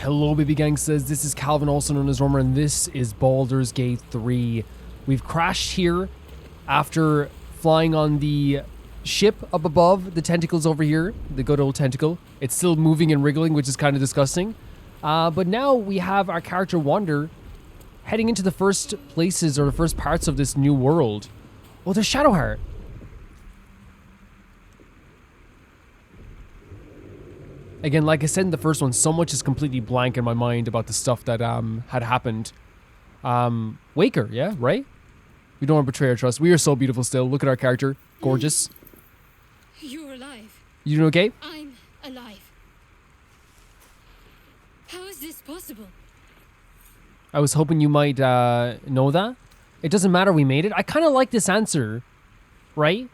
Hello, baby gangsters. This is Calvin, also known as Romer, and this is Baldur's Gate 3. We've crashed here after flying on the ship up above, the tentacles over here, the good old tentacle. It's still moving and wriggling, which is kind of disgusting. But now we have our character Wander heading into the first places or the first parts of this new world. Oh, there's Shadowheart. Again, like I said in the first one, so much is completely blank in my mind about the stuff that had happened. Waker, yeah, right? We don't want to betray our trust. We are so beautiful still. Look at our character. Gorgeous. You're alive. You doing okay? I'm alive. How is this possible? I was hoping you might know that. It doesn't matter, we made it. I kind of like this answer, right?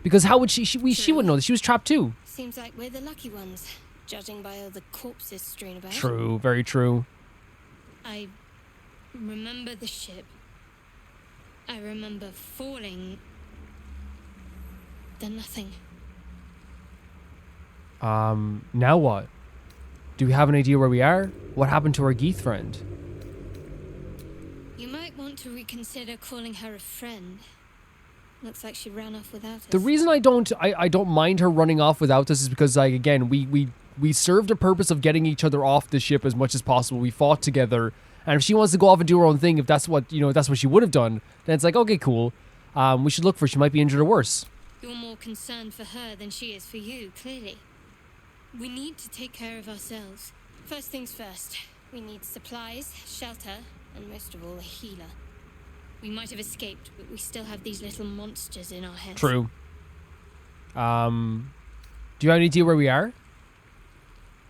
Because how would she would know that. She was trapped too. Seems like we're the lucky ones, judging by all the corpses strewn about. True, very true. I remember the ship. I remember falling. Then nothing. Now what? Do we have an idea where we are? What happened to our Geeth friend? You might want to reconsider calling her a friend. Looks like she ran off without us. The reason I don't mind her running off without us is because, like, again, we served a purpose of getting each other off the ship as much as possible. We fought together, and if she wants to go off and do her own thing, if that's what that's what she would have done, then it's like, okay, cool. We should look for her. She might be injured or worse. You're more concerned for her than she is for you, clearly. We need to take care of ourselves. First things first, we need supplies, shelter, and most of all, a healer. We might have escaped, but we still have these little monsters in our heads. True. Do you have any idea where we are?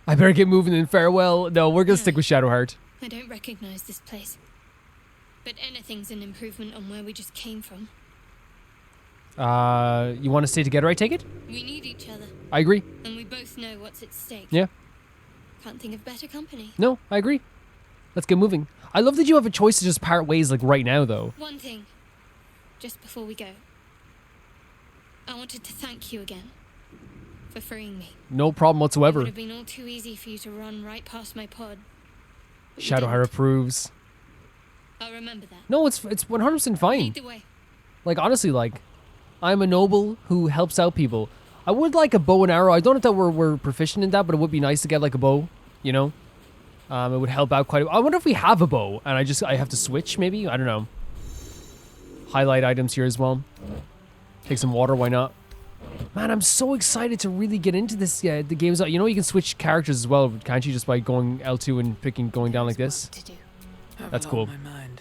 I better get moving and farewell. No, we're gonna stick with Shadowheart. I don't recognize this place. But anything's an improvement on where we just came from. You want to stay together, I take it? We need each other. I agree. And we both know what's at stake. Yeah. Can't think of better company. No, I agree. Let's get moving. I love that you have a choice to just part ways, like, right now, though. One thing, just before we go. I wanted to thank you again for freeing me. No problem It whatsoever. would have been all too easy for you to run right past my pod. But you Shadowheart didn't. approves. I'll remember that. No, it's 100% fine. Lead the way. Like, honestly, like, I'm a noble who helps out people. I would like a bow and arrow. I don't know if that we're proficient in that, but it would be nice to get, like, a bow, you know? It would help out quite a bit. I wonder if we have a bow, and I have to switch, maybe? I don't know. Highlight items here as well. Take some water, why not? Man, I'm so excited to really get into this. Yeah, the game's out. You know, you can switch characters as well, can't you? Just by going L2 and going down like this. To do. That's cool. My mind.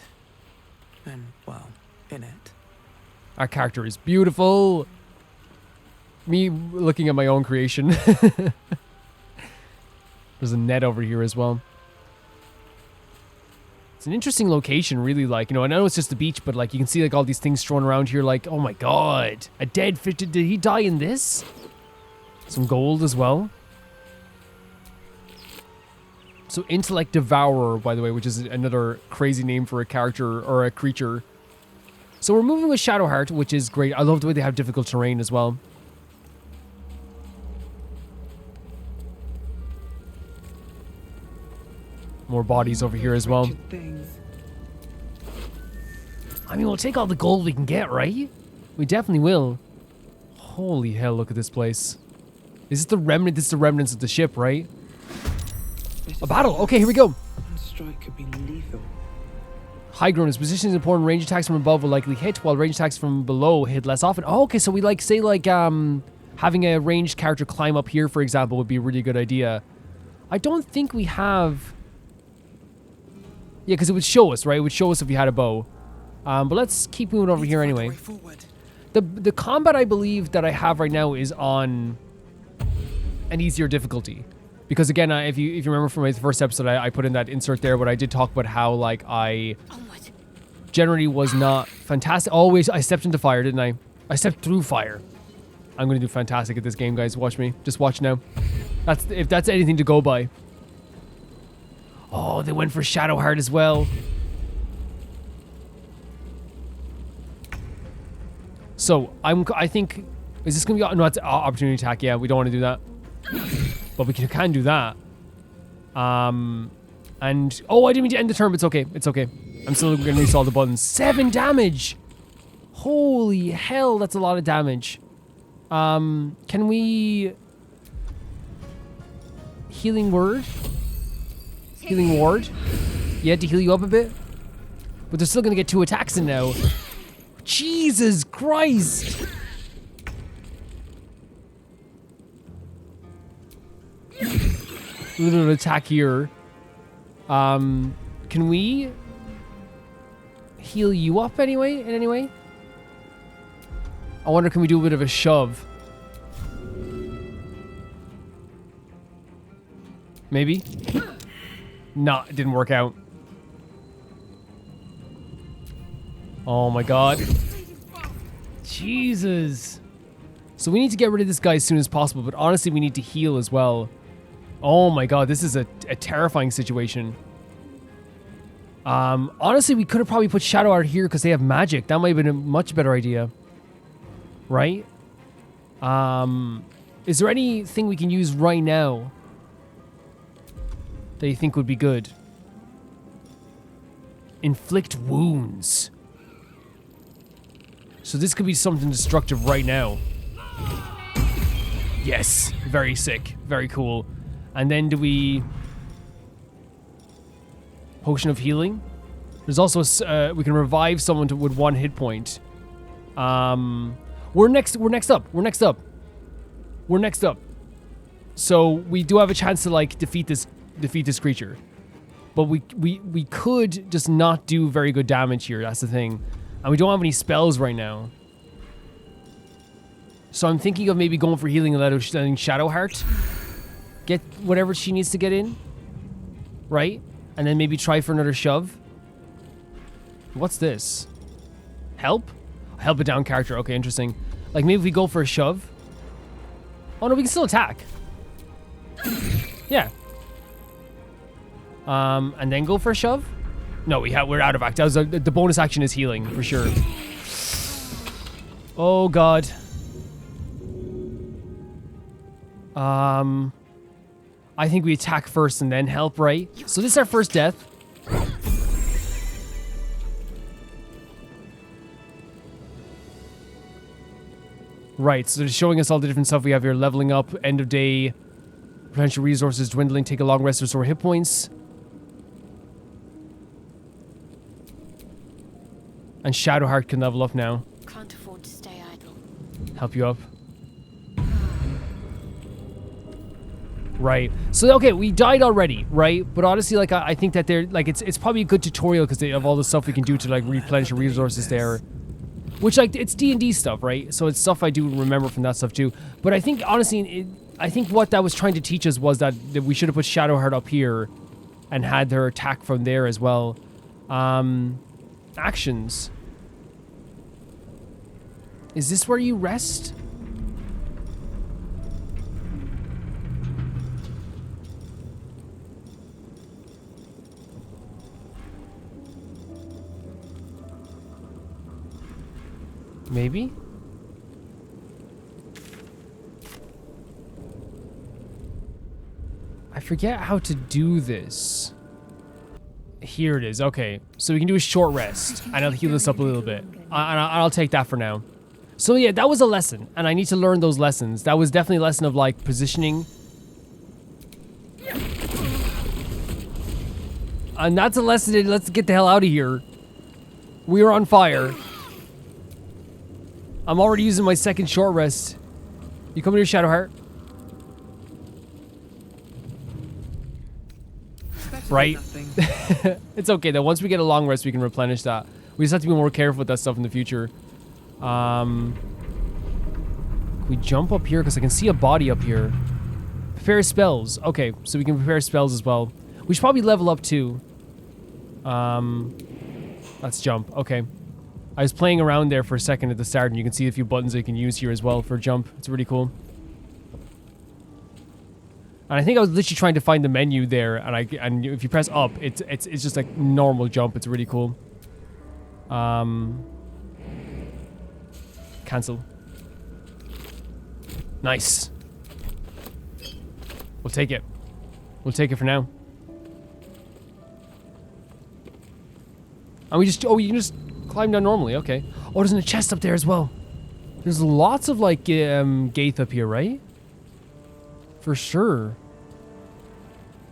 And, well, in it. Our character is beautiful. Me looking at my own creation. There's a net over here as well. It's an interesting location, really. Like, I know it's just the beach, but, like, you can see, like, all these things thrown around here. Like, oh my god, a dead fish. Did he die in this? Some gold as well. So, Intellect Devourer, by the way, which is another crazy name for a character or a creature. So we're moving with Shadowheart, which is great. I love the way they have difficult terrain as well. More bodies over here as well. I mean, we'll take all the gold we can get, right? We definitely will. Holy hell, look at this place. Is this the remnant? This is the remnants of the ship, right? A battle. Okay, here we go. One strike could be lethal. High ground. His position is important. Range attacks from above will likely hit, while range attacks from below hit less often. Oh, okay, so we having a ranged character climb up here, for example, would be a really good idea. I don't think we have... Yeah, because it would show us, right? It would show us if we had a bow. But let's keep moving over here anyway. The combat, I believe, that I have right now is on an easier difficulty. Because again, if you remember from my first episode, I put in that insert there, but I did talk about how, like, I generally was not fantastic. Always, I stepped into fire, didn't I? I stepped through fire. I'm going to do fantastic at this game, guys. Watch me. Just watch now. If that's anything to go by. Oh, they went for Shadowheart as well. So, I think... Is this going to be... No, it's opportunity attack. Yeah, we don't want to do that. But we can do that. And oh, I didn't mean to end the turn. It's okay. It's okay. I'm still gonna use all the buttons. 7 damage. Holy hell, that's a lot of damage. Can we healing word? Healing ward? You had to heal you up a bit? But they're still gonna get 2 attacks in now. Jesus Christ! Little attack here. Can we heal you up anyway? In any way? I wonder, can we do a bit of a shove? Maybe? No, it didn't work out. Oh my god. Jesus. So we need to get rid of this guy as soon as possible, but honestly we need to heal as well. Oh my god, this is a terrifying situation. Honestly, we could have probably put Shadow Art here because they have magic. That might have been a much better idea. Right? Is there anything we can use right now that you think would be good? Inflict wounds. So this could be something destructive right now. Yes, very sick, very cool. And then do we... Potion of healing? There's also we can revive someone with 1 hit point. We're next up. So we do have a chance to like defeat this creature. But we could just not do very good damage here, that's the thing. And we don't have any spells right now. So I'm thinking of maybe going for healing and letting Shadowheart get whatever she needs to get in. Right? And then maybe try for another shove. What's this? Help? Help a down character. Okay, interesting. Like maybe if we go for a shove. Oh no, we can still attack. Yeah. And then go for a shove? No, we're out of act. That was the bonus action is healing for sure. Oh god. I think we attack first and then help, right? So this is our first death. Right, so they're showing us all the different stuff we have here. Leveling up, end of day, potential resources dwindling, take a long rest, restore hit points. And Shadowheart can level up now. Can't afford to stay idle. Help you up. Right. So okay, we died already, right? But honestly, like I think that they're like it's probably a good tutorial because they have all the stuff we can do to like replenish the resources there. Which like it's D&D stuff, right? So it's stuff I do remember from that stuff too. But I think honestly, I think what that was trying to teach us was that we should have put Shadowheart up here and had her attack from there as well. Actions. Is this where you rest? Maybe? I forget how to do this. Here it is. Okay. So we can do a short rest. And I'll heal this up a little bit. I'll take that for now. So yeah, that was a lesson. And I need to learn those lessons. That was definitely a lesson of like positioning. And that's a lesson in let's get the hell out of here. We are on fire. I'm already using my second short rest. You come here, Shadowheart. Right? It's okay though. Once we get a long rest, we can replenish that. We just have to be more careful with that stuff in the future. Can we jump up here? Because I can see a body up here. Prepare spells. Okay, so we can prepare spells as well. We should probably level up too. Let's jump. Okay. I was playing around there for a second at the start, and you can see a few buttons I can use here as well for jump. It's really cool. And I think I was literally trying to find the menu there, and if you press up, it's just like normal jump. It's really cool. Cancel. Nice. We'll take it. We'll take it for now. And we just, oh, you can just climb down normally, okay. Oh, there's a chest up there as well. There's lots of, like, gates up here, right? For sure.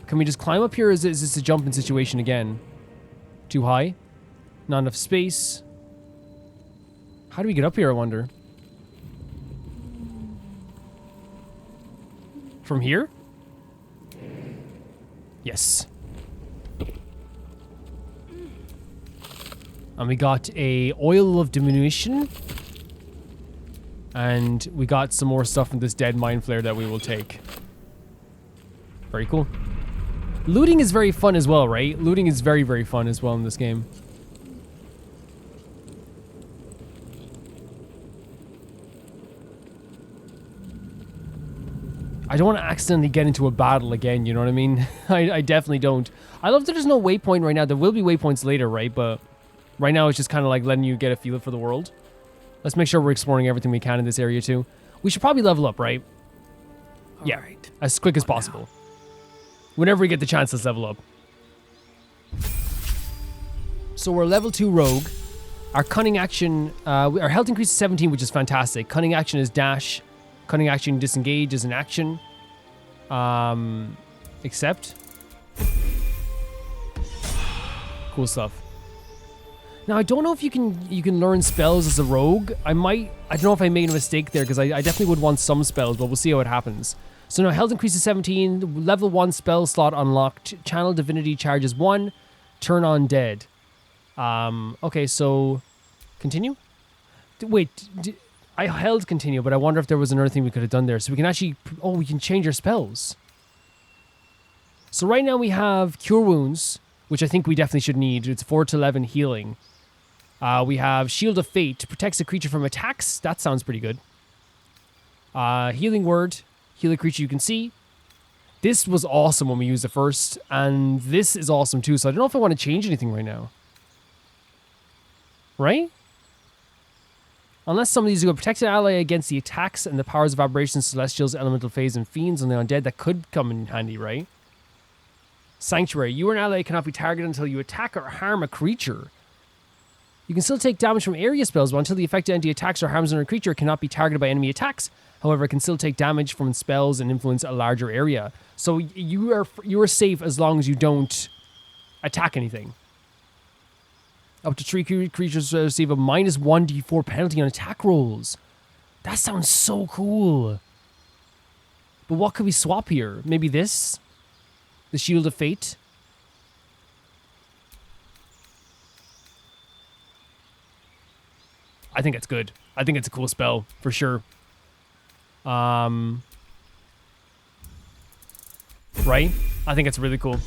Can we just climb up here, or is this a jumping situation again? Too high? Not enough space? How do we get up here, I wonder? From here? Yes. And we got a oil of diminution. And we got some more stuff from this dead mind flare that we will take. Very cool. Looting is very fun as well, right? Looting is very, very fun as well in this game. I don't want to accidentally get into a battle again, you know what I mean? I definitely don't. I love that there's no waypoint right now. There will be waypoints later, right? But right now it's just kind of like letting you get a feel for the world. Let's make sure we're exploring everything we can in this area too. We should probably level up, right? Yeah, Right. as quick as possible. Whenever we get the chance, let's level up. So we're level 2 rogue. Our cunning action, our health increases 17, which is fantastic. Cunning action is dash. Cunning action disengage is an action. Accept. Cool stuff. Now I don't know if you can learn spells as a rogue. I don't know if I made a mistake there because I definitely would want some spells, but we'll see how it happens. So now health increases 17, level 1 spell slot unlocked, channel divinity charges 1, turn on dead. Okay, so continue? Wait, I held continue, but I wonder if there was another thing we could have done there. So we can actually, oh, we can change our spells. So right now we have Cure Wounds, which I think we definitely should need. It's 4 to 11 healing. We have Shield of Fate, protects a creature from attacks. That sounds pretty good. Healing Word, heal a creature you can see. This was awesome when we used it first, and this is awesome too, so I don't know if I want to change anything right now. Right? Unless some of these go protect an ally against the attacks and the powers of aberrations, celestials, elemental phase, and fiends on the undead, that could come in handy, right? Sanctuary. You or an ally cannot be targeted until you attack or harm a creature. You can still take damage from area spells, but until the affected entity attacks or harms another creature, it cannot be targeted by enemy attacks. However, it can still take damage from spells and influence a larger area. So you are safe as long as you don't attack anything. Up to 3 creatures receive a minus 1d4 penalty on attack rolls. That sounds so cool. But what could we swap here? Maybe this? The Shield of Fate? I think it's good. I think it's a cool spell, for sure. Right? I think it's really cool.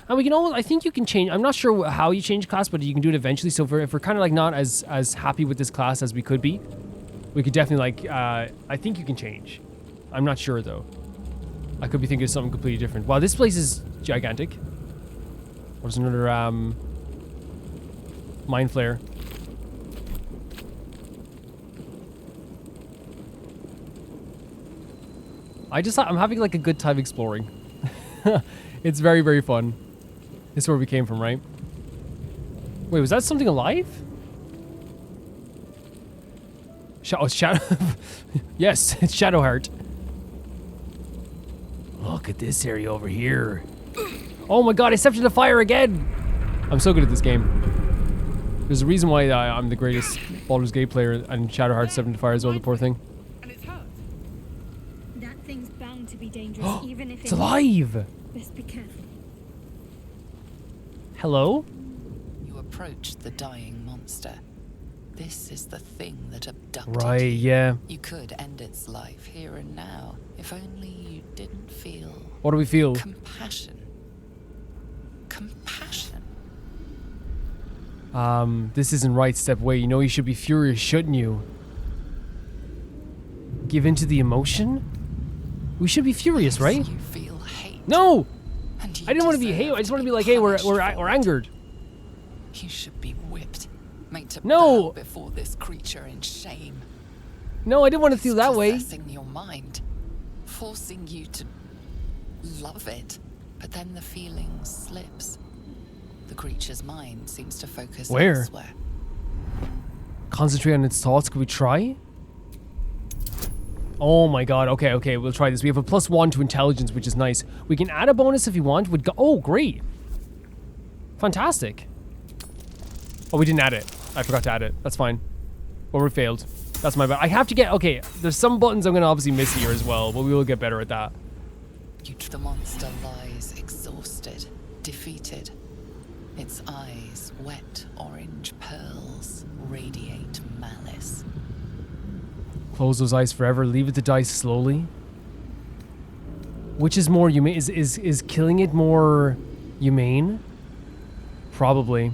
And we can always, I think you can change, I'm not sure how you change class, but you can do it eventually. So if we're kind of like not as happy with this class as we could be, we could definitely like, I think you can change. I'm not sure though. I could be thinking of something completely different. Wow, this place is gigantic. There's another, Mind Flare. I'm having like a good time exploring. It's very, very fun. This is where we came from, right? Wait, was that something alive? Oh, it's Shadow. Yes, it's Shadowheart. Look at this area over here. Oh my god, I stepped into fire again! I'm so good at this game. There's a reason why I'm the greatest Baldur's Gate player, and Shadowheart stepped into fire as well, the poor thing. And it's hurt. That thing's bound to be dangerous, even if it's alive! Best be careful. Hello? You approach the dying monster. This is the thing that abducted Right, you. yeah. You could end its life here and now, if only you didn't feel... What do we feel? Compassion. Compassion. This isn't right, step away. You know you should be furious, shouldn't you? Give in to the emotion? We should be furious, right? You feel hate. No! And you I didn't want to be hate. I just want to be like, hey, we're angered. You should be whipped, made to No! bow before this creature in shame. No, I didn't want to feel that way. Possessing your mind, forcing you to love it, but then the feeling slips. The creature's mind seems to focus Where? elsewhere. Concentrate on its thoughts. Could we try? Oh my god. Okay, we'll try this. We have a +1 to intelligence, which is nice. We can add a bonus if you want. Oh, great. Fantastic. Oh, we didn't add it. I forgot to add it. That's fine. Or we failed. That's my bad. I have to get... Okay, there's some buttons I'm going to obviously miss here as well, but we will get better at that. The monster lies exhausted, defeated. Its eyes, wet orange pearls, radiate malice. Close those eyes forever. Leave it to die slowly. Which is more humane? Is killing it more humane? Probably.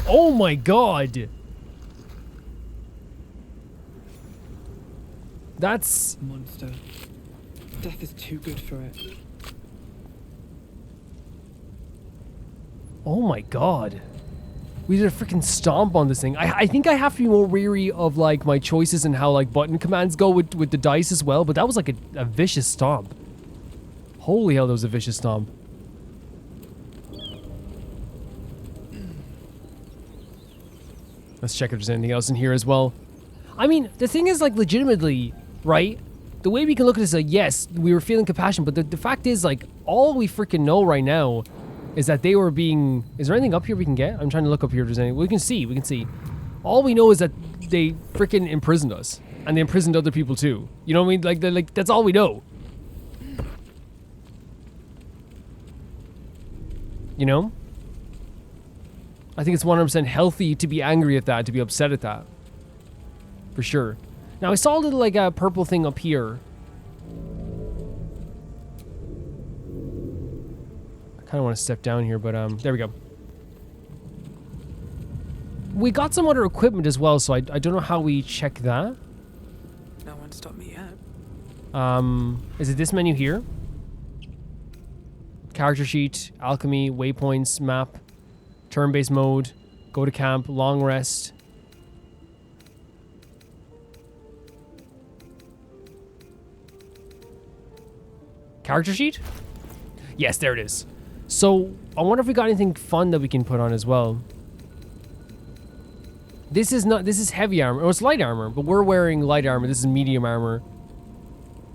Oh my god! That's... Monster. Death is too good for it. Oh my god. We did a freaking stomp on this thing. I think I have to be more wary of like my choices and how like button commands go with the dice as well, but that was like a vicious stomp. Holy hell, that was a vicious stomp. Let's check if there's anything else in here as well. I mean, the thing is like legitimately, right? The way we can look at this is like, yes, we were feeling compassion, but the fact is like all we freaking know right now is that they were being... Is there anything up here we can get? I'm trying to look up here if there's anything. We can see. All we know is that they freaking imprisoned us. And they imprisoned other people too. You know what I mean? Like that's all we know. You know? I think it's 100% healthy to be angry at that, to be upset at that. For sure. Now I saw a little like a purple thing up here. I don't want to step down here, but there we go. We got some other equipment as well, so I don't know how we check that. No one stopped me yet. Is it this menu here? Character sheet, alchemy, waypoints, map, turn-based mode, go to camp, long rest. Character sheet? Yes, there it is. So, I wonder if we got anything fun that we can put on as well. This is heavy armor. Oh, it's light armor, but we're wearing light armor. This is medium armor.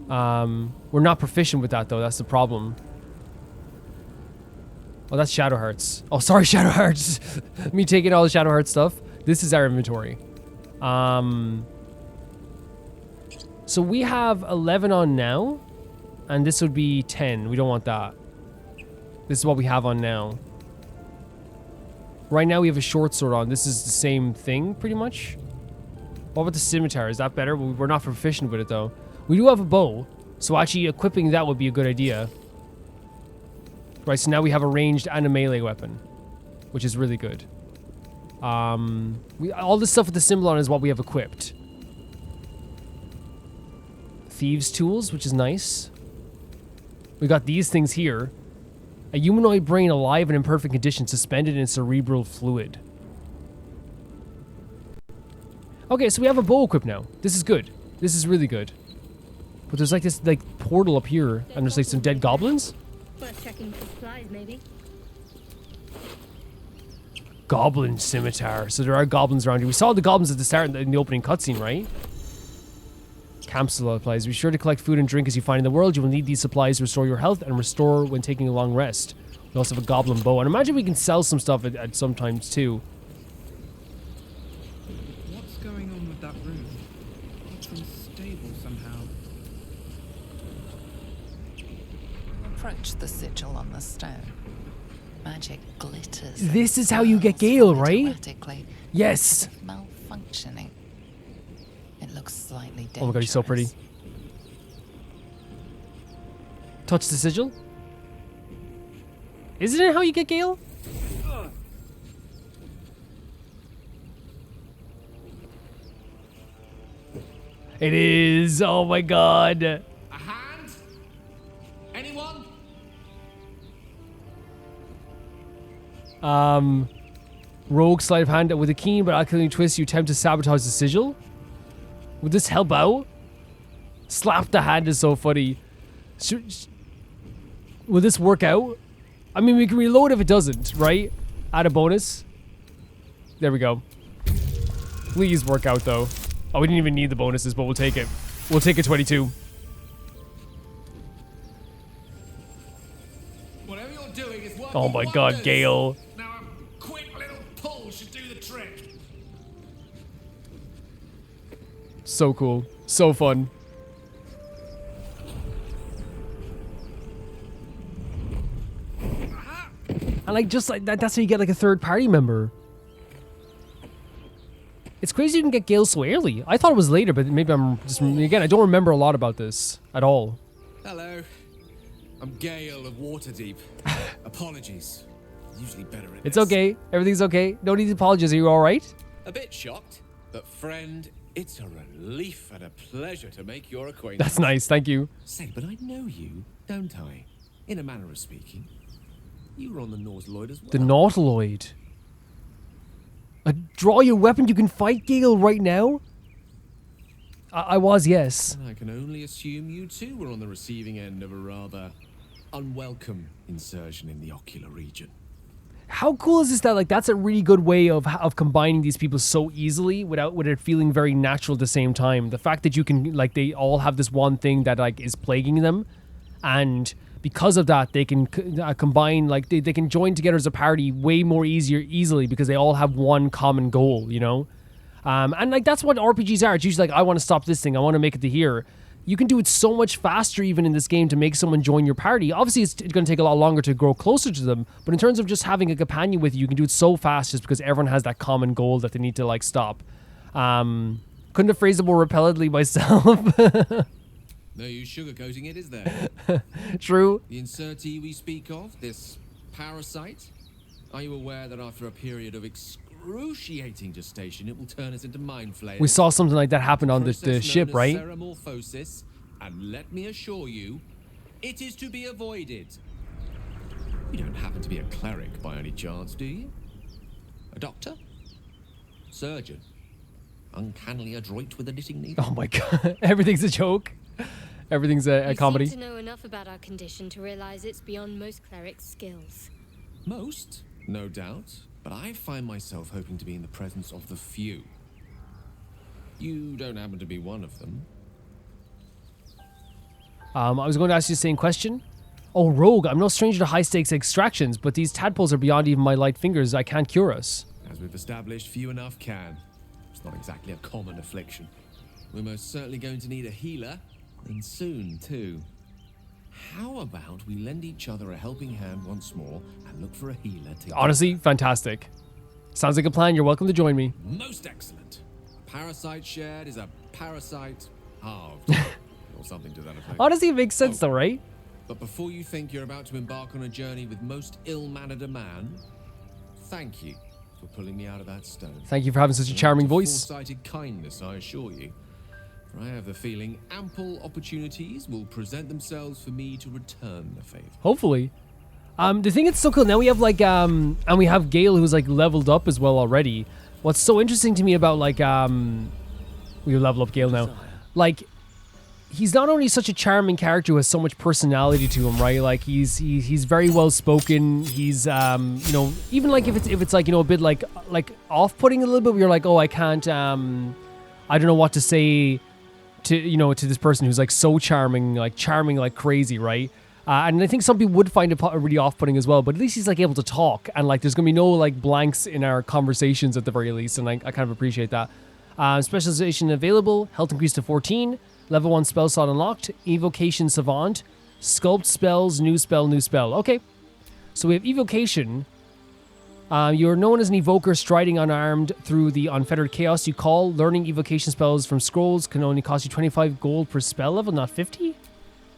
We're not proficient with that, though. That's the problem. Oh, that's Shadow Hearts. Oh, sorry, Shadow Hearts. Me taking all the Shadow Hearts stuff. This is our inventory. So we have 11 on now, and this would be 10. We don't want that. This is what we have on now. Right now we have a short sword on. This is the same thing, pretty much. What about the scimitar? Is that better? We're not proficient with it, though. We do have a bow, so actually equipping that would be a good idea. Right, so now we have a ranged and a melee weapon, which is really good. All this stuff with the symbol on is what we have equipped. Thieves' tools, which is nice. We got these things here. A humanoid brain alive and in perfect condition, suspended in cerebral fluid. Okay, so we have a bow equipped now. This is good. This is really good. But there's like this like portal up here, and there's like some dead goblins. Worth checking for supplies, maybe. Goblin scimitar. So there are goblins around here. We saw the goblins at the start in the opening cutscene, right? Camp supplies. Be sure to collect food and drink as you find in the world. You will need these supplies to restore your health and restore when taking a long rest. We also have a goblin bow. And imagine we can sell some stuff at some times too. What's going on with that room? It's unstable somehow. Approach the sigil on the stone. Magic glitters. This is how you get Gale, right? Automatically. Yes. As if malfunctioning. It looks slightly dangerous. Oh my god, he's so pretty. Touch the sigil? Isn't it how you get Gale? It is. Oh my god. A hand? Anyone? Rogue sleight of hand with a keen but alchemy twist. You attempt to sabotage the sigil. Would this help out? Slap the hand is so funny. Will this work out? I mean, we can reload if it doesn't, right? Add a bonus. There we go. Please work out, though. Oh, we didn't even need the bonuses, but we'll take it. We'll take a 22. Whatever you're doing is working Oh my god, wonders. Gale. Now a quick little pull should do the trick. So cool. So fun. And like, just like that, that's how you get like a third party member. It's crazy you can get Gale so early. I thought it was later, but maybe I'm just, again, I don't remember a lot about this at all. Hello. I'm Gale of Waterdeep. Apologies. Usually better at It's this. okay. Everything's okay. No need to apologize. Are you all right? A bit shocked, but friend, it's a relief and a pleasure to make your acquaintance. That's nice. Thank you. Say, but I know you, don't I? In a manner of speaking. You were on the Nautiloid as well. The Nautiloid. Draw your weapon. You can fight Gale right now? I was, yes. And I can only assume you too were on the receiving end of a rather unwelcome insertion in the ocular region. How cool is this that, like, that's a really good way of combining these people so easily with it feeling very natural at the same time. The fact that you can, like, they all have this one thing that, like, is plaguing them. And because of that, they can combine, like, they can join together as a party way more easily because they all have one common goal, you know? And, like, that's what RPGs are. It's usually like, I want to stop this thing. I want to make it to here. You can do it so much faster even in this game to make someone join your party. Obviously, it's going to take a lot longer to grow closer to them. But in terms of just having a companion with you, you can do it so fast just because everyone has that common goal that they need to, like, stop. Couldn't have phrased it more repellently myself. No use sugarcoating it, is there? True. The insertee we speak of, this parasite, are you aware that after a period of excruciating gestation, it will turn us into mind flayers? We saw something like that happen on the Process ship, known as right? Ceramorphosis, and let me assure you, it is to be avoided. You don't happen to be a cleric by any chance, do you? A doctor? Surgeon? Uncannily adroit with a knitting needle? Oh my god. Everything's a joke. Everything's a comedy. We seem to know enough about our condition to realize it's beyond most clerics' skills. Most, no doubt, but I find myself hoping to be in the presence of the few. You don't happen to be one of them. I was going to ask you the same question. Oh, Rogue, I'm no stranger to high-stakes extractions, but these tadpoles are beyond even my light fingers. I can't cure us. As we've established, few enough can. It's not exactly a common affliction. We're most certainly going to need a healer, and soon, too. How about we lend each other a helping hand once more and look for a healer together? Honestly, fantastic. Sounds like a plan. You're welcome to join me. Most excellent. A parasite shared is a parasite halved. Or something to that effect. Honestly, it makes sense though, right? But before you think you're about to embark on a journey with most ill-mannered a man, thank you for pulling me out of that stone. Thank you for having such a charming voice. Foresighted kindness, I assure you. For I have the feeling ample opportunities will present themselves for me to return the favor. Hopefully. The thing that's so cool, now we have like, and we have Gale who's like leveled up as well already. What's so interesting to me about like, we level up Gale now. Like, he's not only such a charming character who has so much personality to him, right? Like he's very well spoken. He's you know, even like if it's like, you know, a bit like off-putting a little bit, where you're like, oh, I can't I don't know what to say to, you know, to this person who's like so charming like crazy, right? And I think some people would find it really off-putting as well, but at least he's like able to talk, and like there's gonna be no like blanks in our conversations at the very least, and I kind of appreciate that. Specialization available, health increase to 14. Level 1 spell slot unlocked. Evocation Savant. Sculpt spells. New spell, new spell. Okay. So we have Evocation. You're known as an evoker striding unarmed through the unfettered chaos you call. Learning evocation spells from scrolls can only cost you 25 gold per spell level, not 50.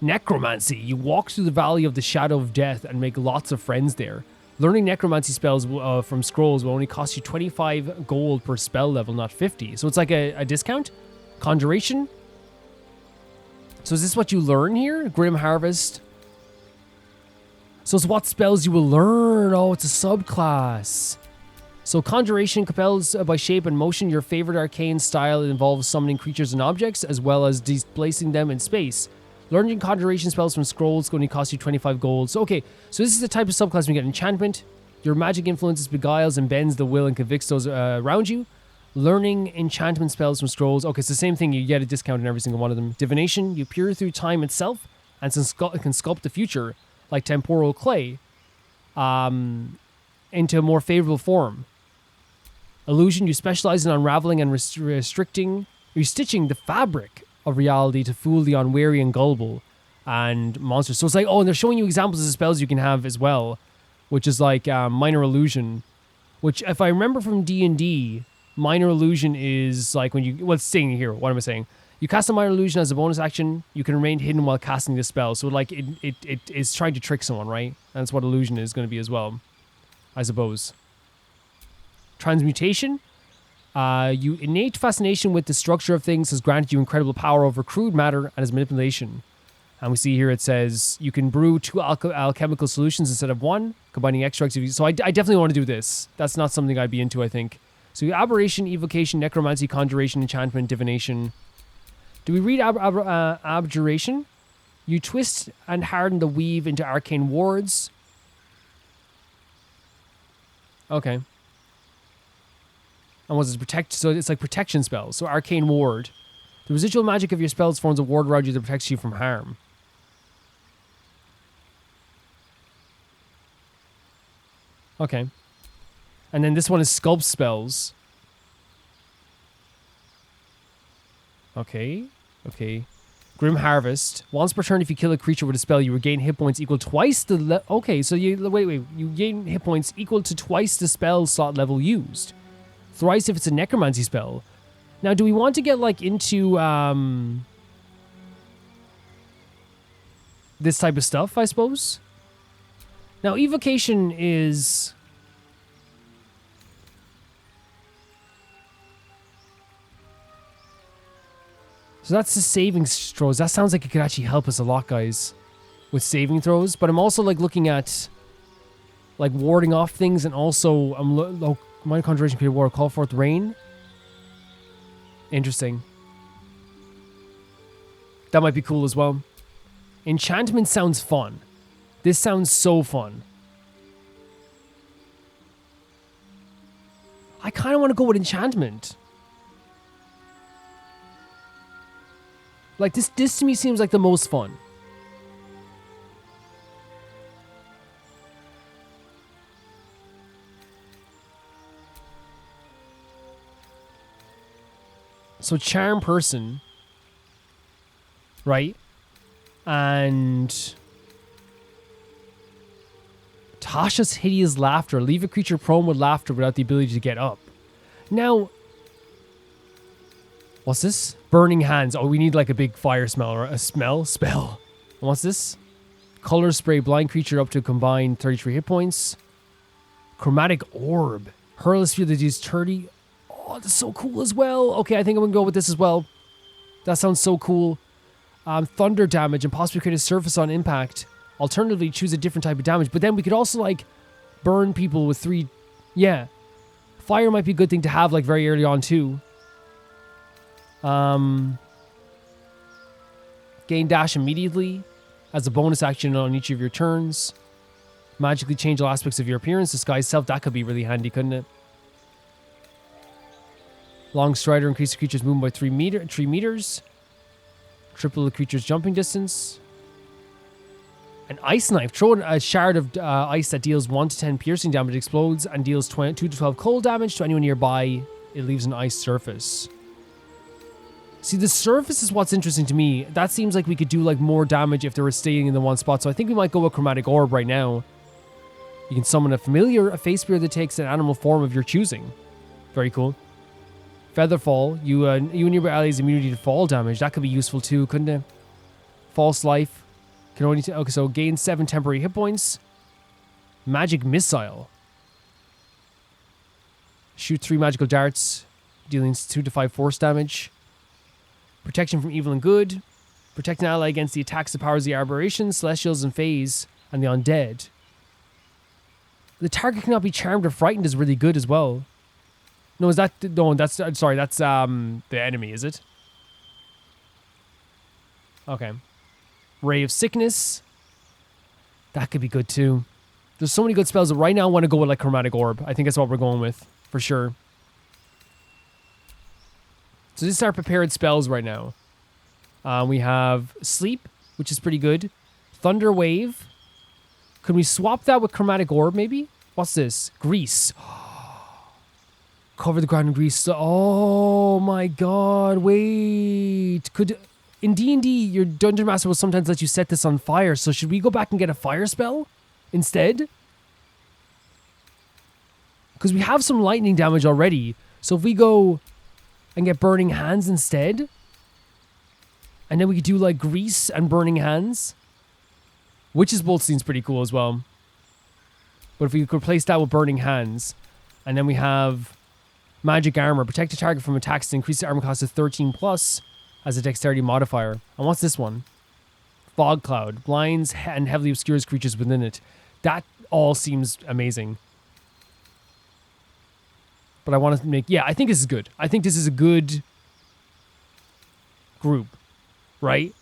Necromancy. You walk through the valley of the shadow of death and make lots of friends there. Learning necromancy spells from scrolls will only cost you 25 gold per spell level, not 50. So it's like a discount. Conjuration. So is this what you learn here? Grim Harvest. So it's what spells you will learn. Oh, it's a subclass. So Conjuration compels by shape and motion. Your favorite arcane style involves summoning creatures and objects, as well as displacing them in space. Learning conjuration spells from scrolls going to cost you 25 gold. So, okay, so this is the type of subclass we get enchantment. Your magic influences, beguiles, and bends the will and convicts those around you. Learning enchantment spells from scrolls. Okay, it's the same thing. You get a discount in every single one of them. Divination, you peer through time itself and can sculpt the future like temporal clay into a more favorable form. Illusion, you specialize in unraveling and restricting, stitching the fabric of reality to fool the unwary and gullible and monsters. So it's like, oh, and they're showing you examples of spells you can have as well, which is like minor illusion, which if I remember from D&D, minor illusion is like when you, what's saying here, what am I saying? You cast a minor illusion as a bonus action, you can remain hidden while casting the spell. So like it is trying to trick someone, right? That's what illusion is going to be as well, I suppose. Transmutation. You innate fascination with the structure of things has granted you incredible power over crude matter and its manipulation. And we see here it says you can brew 2 alchemical solutions instead of 1, combining extracts of. So I definitely want to do this. That's not something I'd be into, I think. So aberration, evocation, necromancy, conjuration, enchantment, divination. Do we read abjuration? You twist and harden the weave into arcane wards. Okay. And what's it protect? So it's like protection spells. So arcane ward. The residual magic of your spells forms a ward around you that protects you from harm. Okay. And then this one is sculpt spells. Okay. Okay. Grim Harvest. Once per turn, if you kill a creature with a spell, you regain hit points equal twice the okay, so you wait. You gain hit points equal to twice the spell slot level used. Thrice if it's a necromancy spell. Now, do we want to get like into this type of stuff, I suppose? Now, evocation is so that's the saving throws. That sounds like it could actually help us a lot, guys, with saving throws. But I'm also like looking at like warding off things, and also I'm mind conjuration create ward, call forth rain. Interesting. That might be cool as well. Enchantment sounds fun. This sounds so fun. I kind of want to go with enchantment. Like this to me seems like the most fun. So charm person, right? And Tasha's hideous laughter. Leave a creature prone with laughter without the ability to get up. Now, what's this? Burning hands. Oh, we need like a big fire smell or a spell. And what's this? Color spray. Blind creature up to a combined 33 hit points. Chromatic orb. Hurl a sphere that deals 30. Oh, that's so cool as well. Okay, I think I'm gonna go with this as well. That sounds so cool. Thunder damage and possibly create a surface on impact. Alternatively, choose a different type of damage. But then we could also like burn people with 3. Yeah, fire might be a good thing to have like very early on too. Gain dash immediately as a bonus action on each of your turns. Magically change all aspects of your appearance. Disguise self. That could be really handy, couldn't it? Long strider, increase the creature's movement by 3 meters. Triple the creature's jumping distance. An ice knife. Throw a shard of ice that deals 1 to 10 piercing damage, explodes, and deals 2 to 12 cold damage to anyone nearby. It leaves an ice surface. See, the surface is what's interesting to me. That seems like we could do like more damage if they were staying in the one spot. So I think we might go with Chromatic Orb right now. You can summon a face spirit that takes an animal form of your choosing. Very cool. Featherfall. You and your allies immunity to fall damage. That could be useful too, couldn't it? False life. Can only okay, so gain 7 temporary hit points. Magic missile. Shoot 3 magical darts, dealing 2 to 5 force damage. Protection from evil and good. Protect an ally against the attacks of powers of the aberration, celestials and fays, and the undead. The target cannot be charmed or frightened is really good as well. No, is that... No, that's... Sorry, that's the enemy, is it? Okay. Ray of Sickness. That could be good too. There's so many good spells that right now I want to go with like Chromatic Orb. I think that's what we're going with for sure. So these are our prepared spells right now. We have Sleep, which is pretty good. Thunder Wave. Can we swap that with Chromatic Orb maybe? What's this? Grease. Cover the ground in grease. Oh my god, wait. In D&D, your Dungeon Master will sometimes let you set this on fire, so should we go back and get a fire spell instead? Because we have some lightning damage already. So if we go and get Burning Hands instead, and then we could do like Grease and Burning Hands. Witch's Bolt seems pretty cool as well. But if we could replace that with Burning Hands, and then we have Magic Armor. Protect a target from attacks to increase the armor cost to 13 plus as a dexterity modifier. And what's this one? Fog Cloud. Blinds and heavily obscures creatures within it. That all seems amazing. But I want to make... Yeah, I think this is good. I think this is a good group. Right?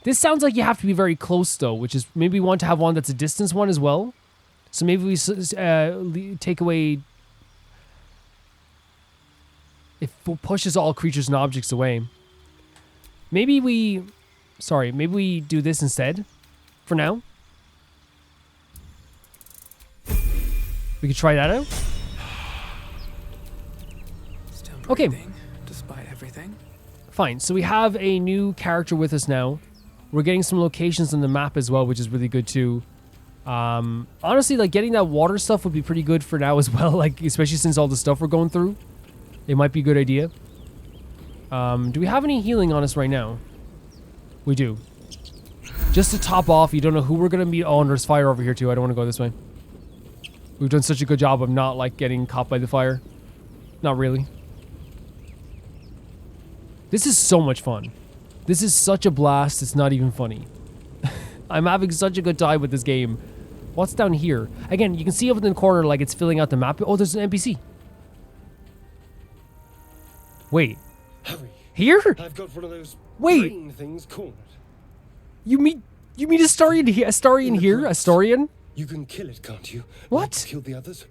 This sounds like you have to be very close, though, which is maybe we want to have one that's a distance one as well. So maybe we take away... It pushes all creatures and objects away. Maybe we... Sorry, maybe we do this instead. For now. We could try that out. Still Okay. breathing, despite everything. Fine. So we have a new character with us now. We're getting some locations on the map as well, which is really good too. Honestly, like getting that water stuff would be pretty good for now as well. Like, especially since all the stuff we're going through. It might be a good idea. Do we have any healing on us right now? We do. Just to top off, you don't know who we're going to meet. Oh, and there's fire over here too. I don't want to go this way. We've done such a good job of not like getting caught by the fire. Not really. This is so much fun. This is such a blast, it's not even funny. I'm having such a good time with this game. What's down here? Again, you can see over in the corner like it's filling out the map. Oh, there's an NPC. Wait. Hurry. Here? I've got one of those Wait. brain things cornered. You mean Astarion here? Astarion here? Crypt. Astarion? You can kill it, can't you? What? Like kill the others?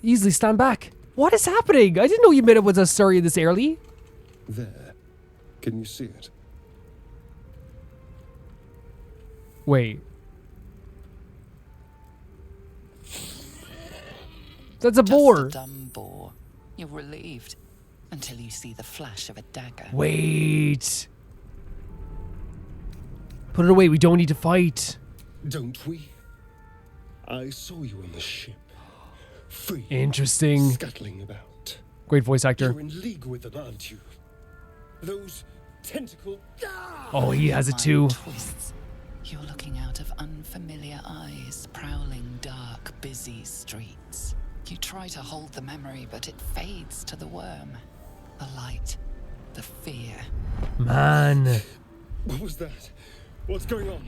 Easily stand back. What is happening? I didn't know you met up with Astarion this early. There. Can you see it? Wait. That's a boar. Just a dumb boar. You're relieved until you see the flash of a dagger. Wait. Put it away. We don't need to fight. Don't we? I saw you on the ship. Free. Interesting. Scuttling about. Great voice actor. You're in league with them, aren't you? Those tentacle... Oh, he has it Mind too. Twists. You're looking out of unfamiliar eyes, prowling dark, busy streets. You try to hold the memory, but it fades to the worm. The light. The fear. Man. What was that? What's going on?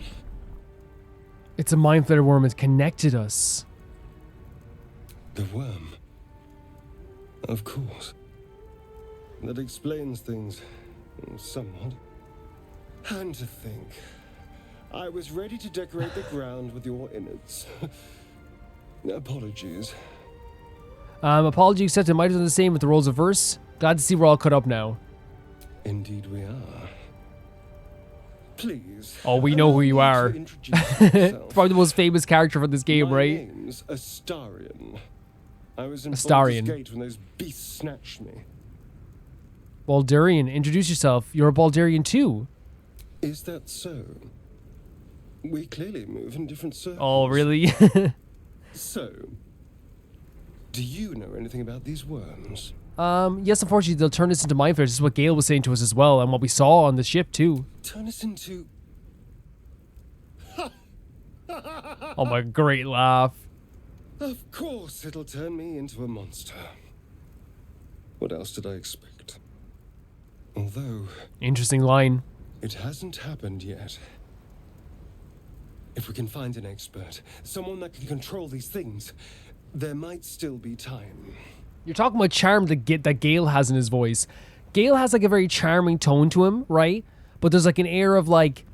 It's a mind flayer worm. It connected us. The worm. Of course. That explains things somewhat. And to think, I was ready to decorate the ground with your innards. Apologies. Apology accepted. Might have done the same with the roles of verse. Glad to see we're all cut up now. Indeed we are. Please. Oh, we know who you allow are. me to introduce myself. Probably the most famous character from this game, My right? name's Astarion. I was in Astarion. Baldur's Gate when those beasts snatched me. Baldurian. Introduce yourself. You're a Baldurian too. Is that so? We clearly move in different circles. Oh, really? So, do you know anything about these worms? Yes, unfortunately, they'll turn us into mind flayers. This is what Gale was saying to us as well, and what we saw on the ship too. Turn us into... Oh my, great laugh. Of course it'll turn me into a monster. What else did I expect? Although, Interesting line. it hasn't happened yet. If we can find an expert, someone that can control these things, there might still be time. You're talking about charm that Gale has in his voice. Gale has like a very charming tone to him, right? but there's like an air of like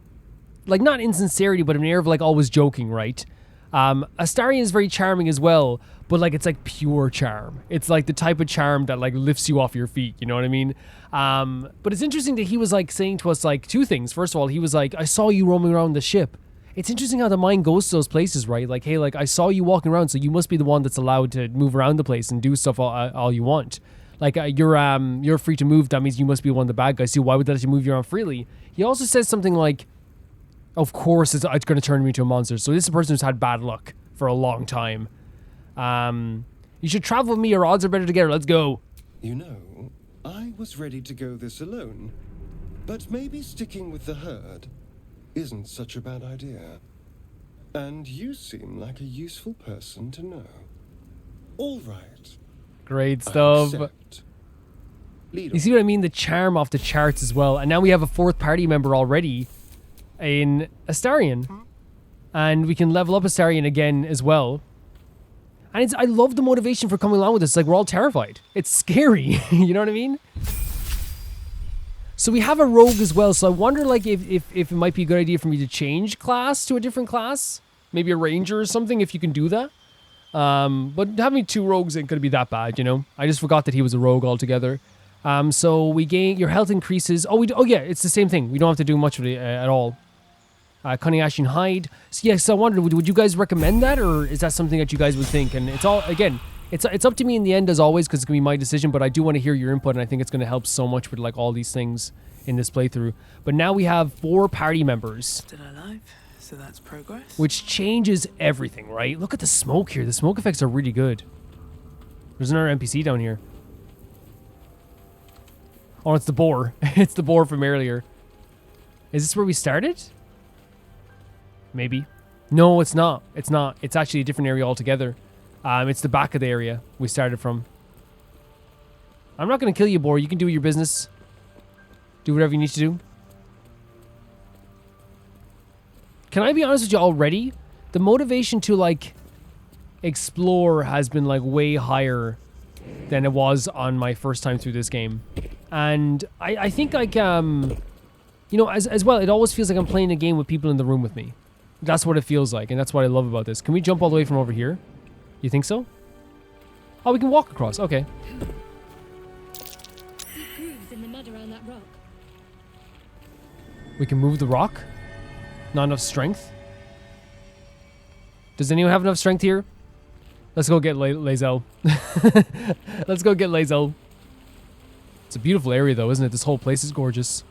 not insincerity, but an air of like always joking, right? Astarion is very charming as well, but like it's like pure charm. It's like the type of charm that like lifts you off your feet, you know what I mean? But it's interesting that he was like saying to us like two things. First of all, he was like, I saw you roaming around the ship. It's interesting how the mind goes to those places, right? Like, hey, like I saw you walking around, so you must be the one that's allowed to move around the place and do stuff all you want. Like you're free to move. That means you must be one of the bad guys. See, why would they let you move around freely? He also says something like, of course it's going to turn me into a monster. So this is a person who's had bad luck for a long time. You should travel with me. Our odds are better together. Let's go. You know, I was ready to go this alone, but maybe sticking with the herd isn't such a bad idea. And you seem like a useful person to know. All right. Great stuff. You see what I mean? The charm off the charts as well. And now we have a fourth party member already in Astarion. And we can level up Astarion again as well. And I love the motivation for coming along with this. Like, we're all terrified. It's scary. You know what I mean? So we have a rogue as well. So I wonder, like, if it might be a good idea for me to change class to a different class. Maybe a ranger or something, if you can do that. But having two rogues ain't going to be that bad, you know? I just forgot that he was a rogue altogether. So we gain... Your health increases... Oh, yeah, it's the same thing. We don't have to do much of it at all. Cunning Ashen Hide. So, yes, I wondered, would you guys recommend that? Or is that something that you guys would think? And it's all... Again... It's up to me in the end, as always, because it's going to be my decision, but I do want to hear your input, and I think it's going to help so much with, like, all these things in this playthrough. But now we have 4 party members. Still alive, so that's progress. Which changes everything, right? Look at the smoke here. The smoke effects are really good. There's another NPC down here. Oh, it's the boar. It's the boar from earlier. Is this where we started? Maybe. No, it's not. It's not. It's actually a different area altogether. It's the back of the area we started from. I'm not going to kill you, boar. You can do your business. Do whatever you need to do. Can I be honest with you already? The motivation to, like, explore has been, like, way higher than it was on my first time through this game. And I think, like, you know, as well, it always feels like I'm playing a game with people in the room with me. That's what it feels like, and that's what I love about this. Can we jump all the way from over here? You think so? Oh, we can walk across. Okay. Deep grooves in the mud around that rock. We can move the rock? Not enough strength? Does anyone have enough strength here? Let's go get Lae'zel. Let's go get Lae'zel. It's a beautiful area though, isn't it? This whole place is gorgeous.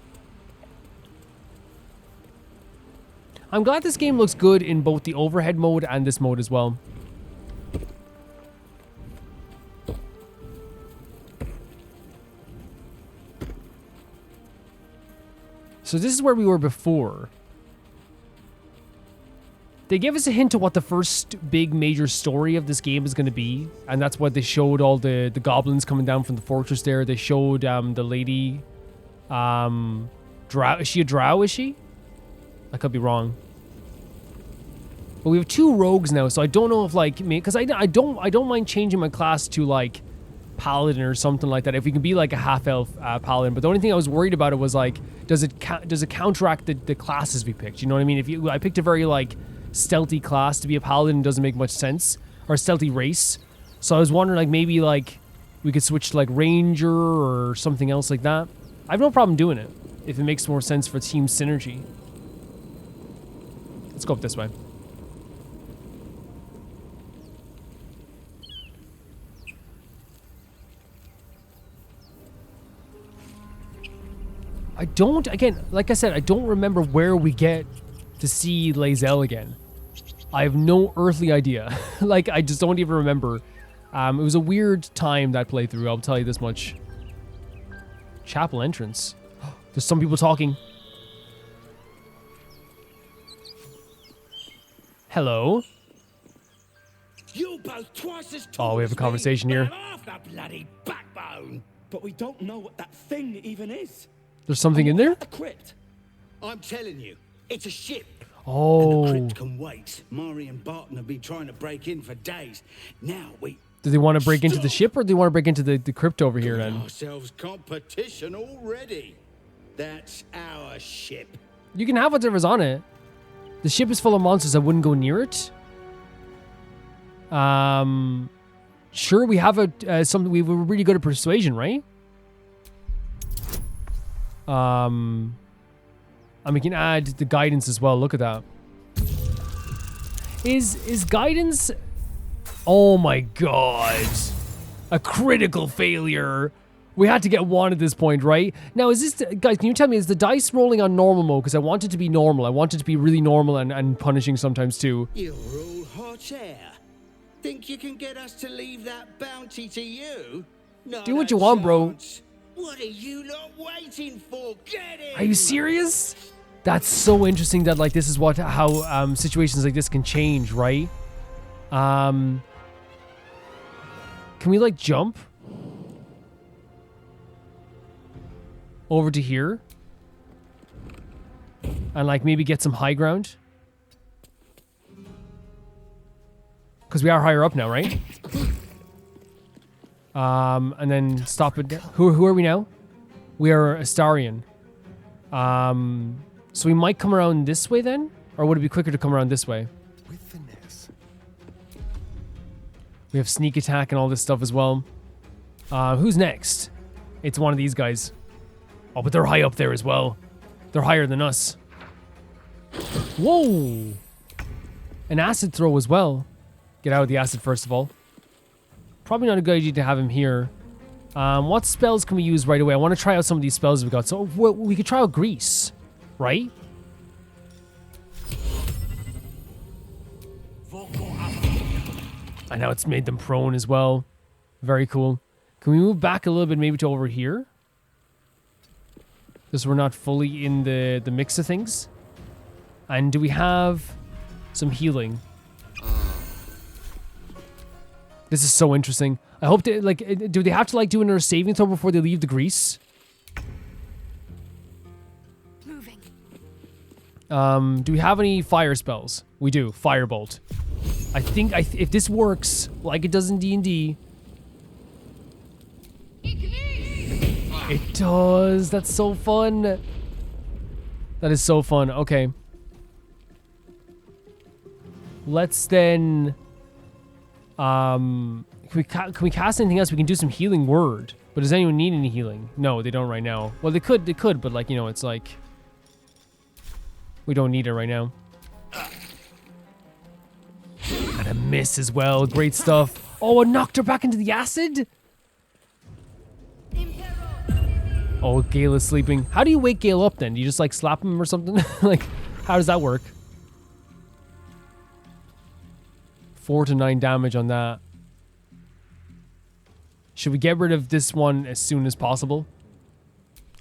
I'm glad this game looks good in both the overhead mode and this mode as well. So this is where we were before. They gave us a hint to what the first big major story of this game is going to be. And that's what they showed all the goblins coming down from the fortress there. They showed the lady... Drow. Is she a drow, is she? I could be wrong. But we have 2 rogues now, so I don't know if, like... Because I don't mind changing my class to, like, paladin or something like that. If we can be, like, a half-elf paladin. But the only thing I was worried about it was, like... Does it counteract the classes we picked? You know what I mean? I picked a very, like... stealthy class to be a paladin doesn't make much sense, or a stealthy race. So I was wondering, like, maybe, like, we could switch to, like, ranger or something else like that. I have no problem doing it if it makes more sense for team synergy. Let's go up this way. Again, like I said, I don't remember where we get to see Lae'zel again. I have no earthly idea. Like, I just don't even remember. It was a weird time, that playthrough, I'll tell you this much. Chapel entrance. There's some people talking. Hello? You both twice as tall. Oh, we have a conversation here. Half the bloody backbone. But we don't know what that thing even is. There's something in there? The crypt. I'm telling you, it's a ship. Oh. And the crypt can wait. Mari and Barton have been trying to break in for days. Now we... Do they want to break into the ship, or do they want to break into the crypt over here Got then? ourselves competition already. That's our ship. You can have whatever's on it. The ship is full of monsters. I wouldn't go near it. Sure, we have something. We were really good at persuasion, right? And we can add the guidance as well. Look at that. Is guidance? Oh my god! A critical failure. We had to get one at this point, right? Now, is this... Guys, can you tell me, is the dice rolling on normal mode? Because I want it to be normal. I want it to be really normal and punishing sometimes, too. You're all hot air. Think you can get us to leave that bounty to you? Not Do what a you want, bro. chance. What are you lot waiting for? Get it! Are you serious? That's so interesting that, like, this is how situations like this can change, right? Can we, like, jump over to here and like maybe get some high ground? Because we are higher up now, right? And then stop it. Who are we now? We are Astarion. So we might come around this way then? Or would it be quicker to come around this way? With finesse. We have sneak attack and all this stuff as well. Who's next? It's one of these guys. Oh, but they're high up there as well. They're higher than us. Whoa! An acid throw as well. Get out of the acid first of all. Probably not a good idea to have him here. What spells can we use right away? I want to try out some of these spells we got. So we could try out grease, right? I know it's made them prone as well. Very cool. Can we move back a little bit maybe to over here? Because we're not fully in the mix of things. And do we have some healing? This is so interesting. I hope they, like, do they have to, like, do another saving throw before they leave the grease? Moving. Do we have any fire spells? We do. Firebolt. I think if this works like it does in D&D. It does. That's so fun. That is so fun. Okay. Let's then... Can we cast anything else? We can do some healing word. But does anyone need any healing? No, they don't right now. Well, they could, but like, you know, it's like... We don't need it right now. And a miss as well. Great stuff. Oh, it knocked her back into the acid? Oh, Gale is sleeping. How do you wake Gale up then? Do you just like slap him or something? Like, how does that work? 4 to 9 damage on that. Should we get rid of this one as soon as possible?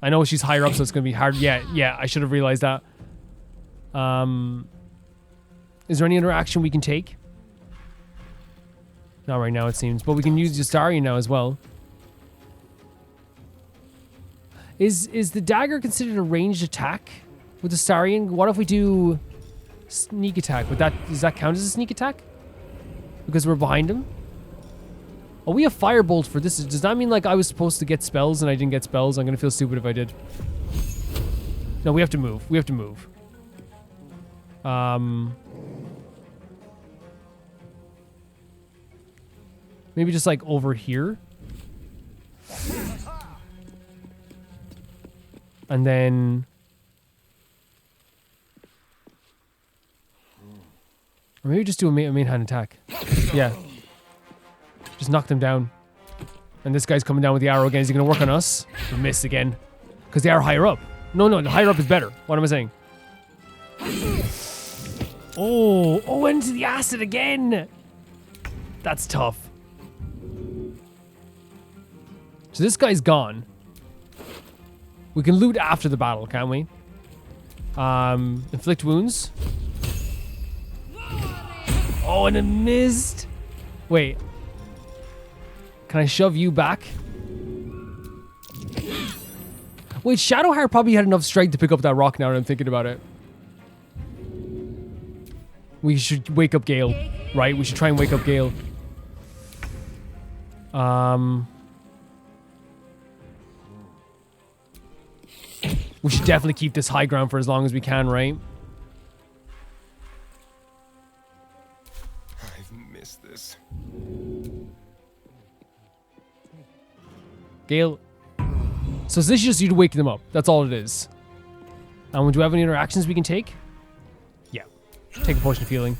I know she's higher up, so it's going to be hard. Yeah, I should have realized that. Is there any other action we can take? Not right now, it seems. But we can use Astarion now as well. Is the dagger considered a ranged attack with Astarion? What if we do sneak attack? Does that count as a sneak attack? Because we're behind him? Oh, we have firebolt for this. Does that mean like I was supposed to get spells and I didn't get spells? I'm gonna feel stupid if I did. No, we have to move. We have to move. Maybe just like over here. And then... Or maybe just do a main hand attack. Yeah. Just knock them down. And this guy's coming down with the arrow again. Is he going to work on us? We miss again. Because they are higher up. No, the higher up is better. What am I saying? Oh, into the acid again. That's tough. So this guy's gone. We can loot after the battle, can't we? Inflict wounds. Oh, and it missed. Wait. Can I shove you back? Wait, Shadowheart probably had enough strength to pick up that rock now that I'm thinking about it. We should wake up Gale, right? We should try and wake up Gale. We should definitely keep this high ground for as long as we can, right? I've missed this. Gale. So this is just you to wake them up. That's all it is. And do we have any other actions we can take? Yeah. Take a potion of healing.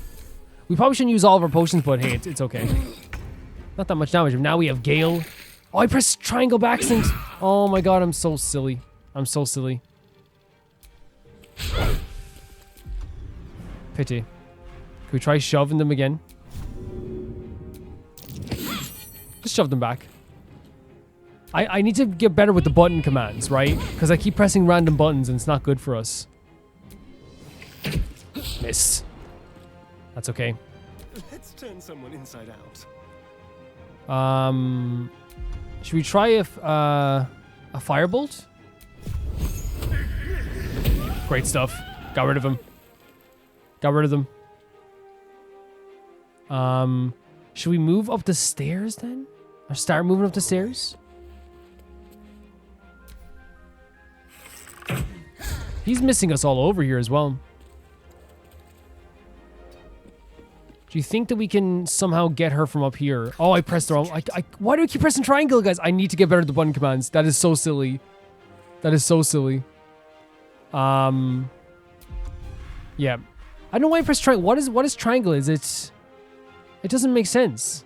We probably shouldn't use all of our potions, but hey, it's okay. Not that much damage. Now we have Gale. Oh, I pressed triangle by accident. Oh my god, I'm so silly. I'm so silly. Pity. Can we try shoving them again? Just shove them back. I need to get better with the button commands, right? Because I keep pressing random buttons and it's not good for us. Miss. That's okay. Let's turn someone inside out. Should we try a firebolt? Great stuff. Got rid of him. Got rid of them. Should we move up the stairs then? Or start moving up the stairs? He's missing us all over here as well. Do you think that we can somehow get her from up here? Oh, I pressed the wrong... why do I keep pressing triangle, guys? I need to get better at the button commands. That is so silly. That is so silly. Yeah. I don't know why I press triangle. What is triangle? Is it... It doesn't make sense.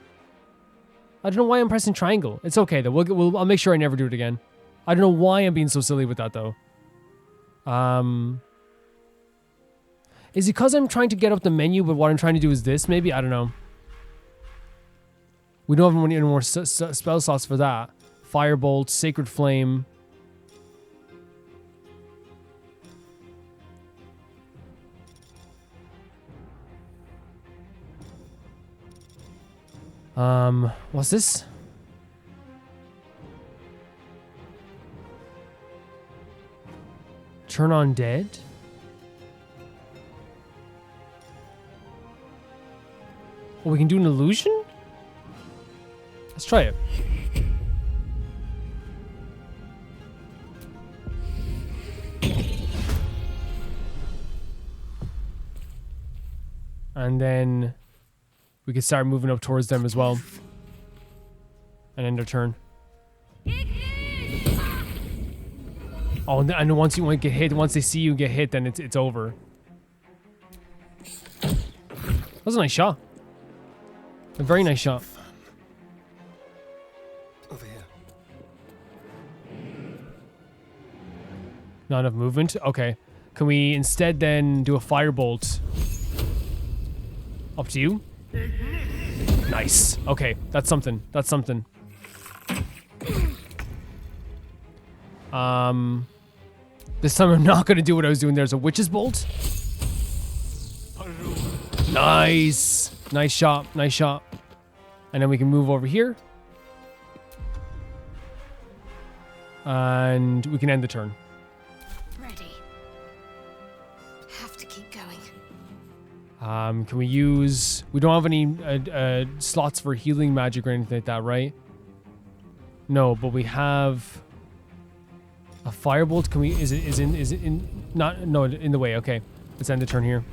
I don't know why I'm pressing triangle. It's okay, though. I'll make sure I never do it again. I don't know why I'm being so silly with that, though. Is it because I'm trying to get up the menu, but what I'm trying to do is this, maybe? I don't know. We don't have any more spell slots for that. Firebolt, Sacred Flame. What's this? Turn on dead? Oh, we can do an illusion? Let's try it. And then we can start moving up towards them as well. And end our turn. Oh, and once you get hit, once they see you get hit, then it's over. That was a nice shot. A very nice shot. Over here. Not enough movement? Okay. Can we instead then do a firebolt? Up to you? Nice. Okay, that's something. That's something. This time I'm not gonna do what I was doing. There's a witch's bolt. Nice. Nice shot. Nice shot. And then we can move over here. And we can end the turn. Ready. Have to keep going. Can we use... We don't have any slots for healing magic or anything like that, right? No, but we have... A firebolt. Can we... Is it in... Not... No, in the way. Okay. Let's end the turn here.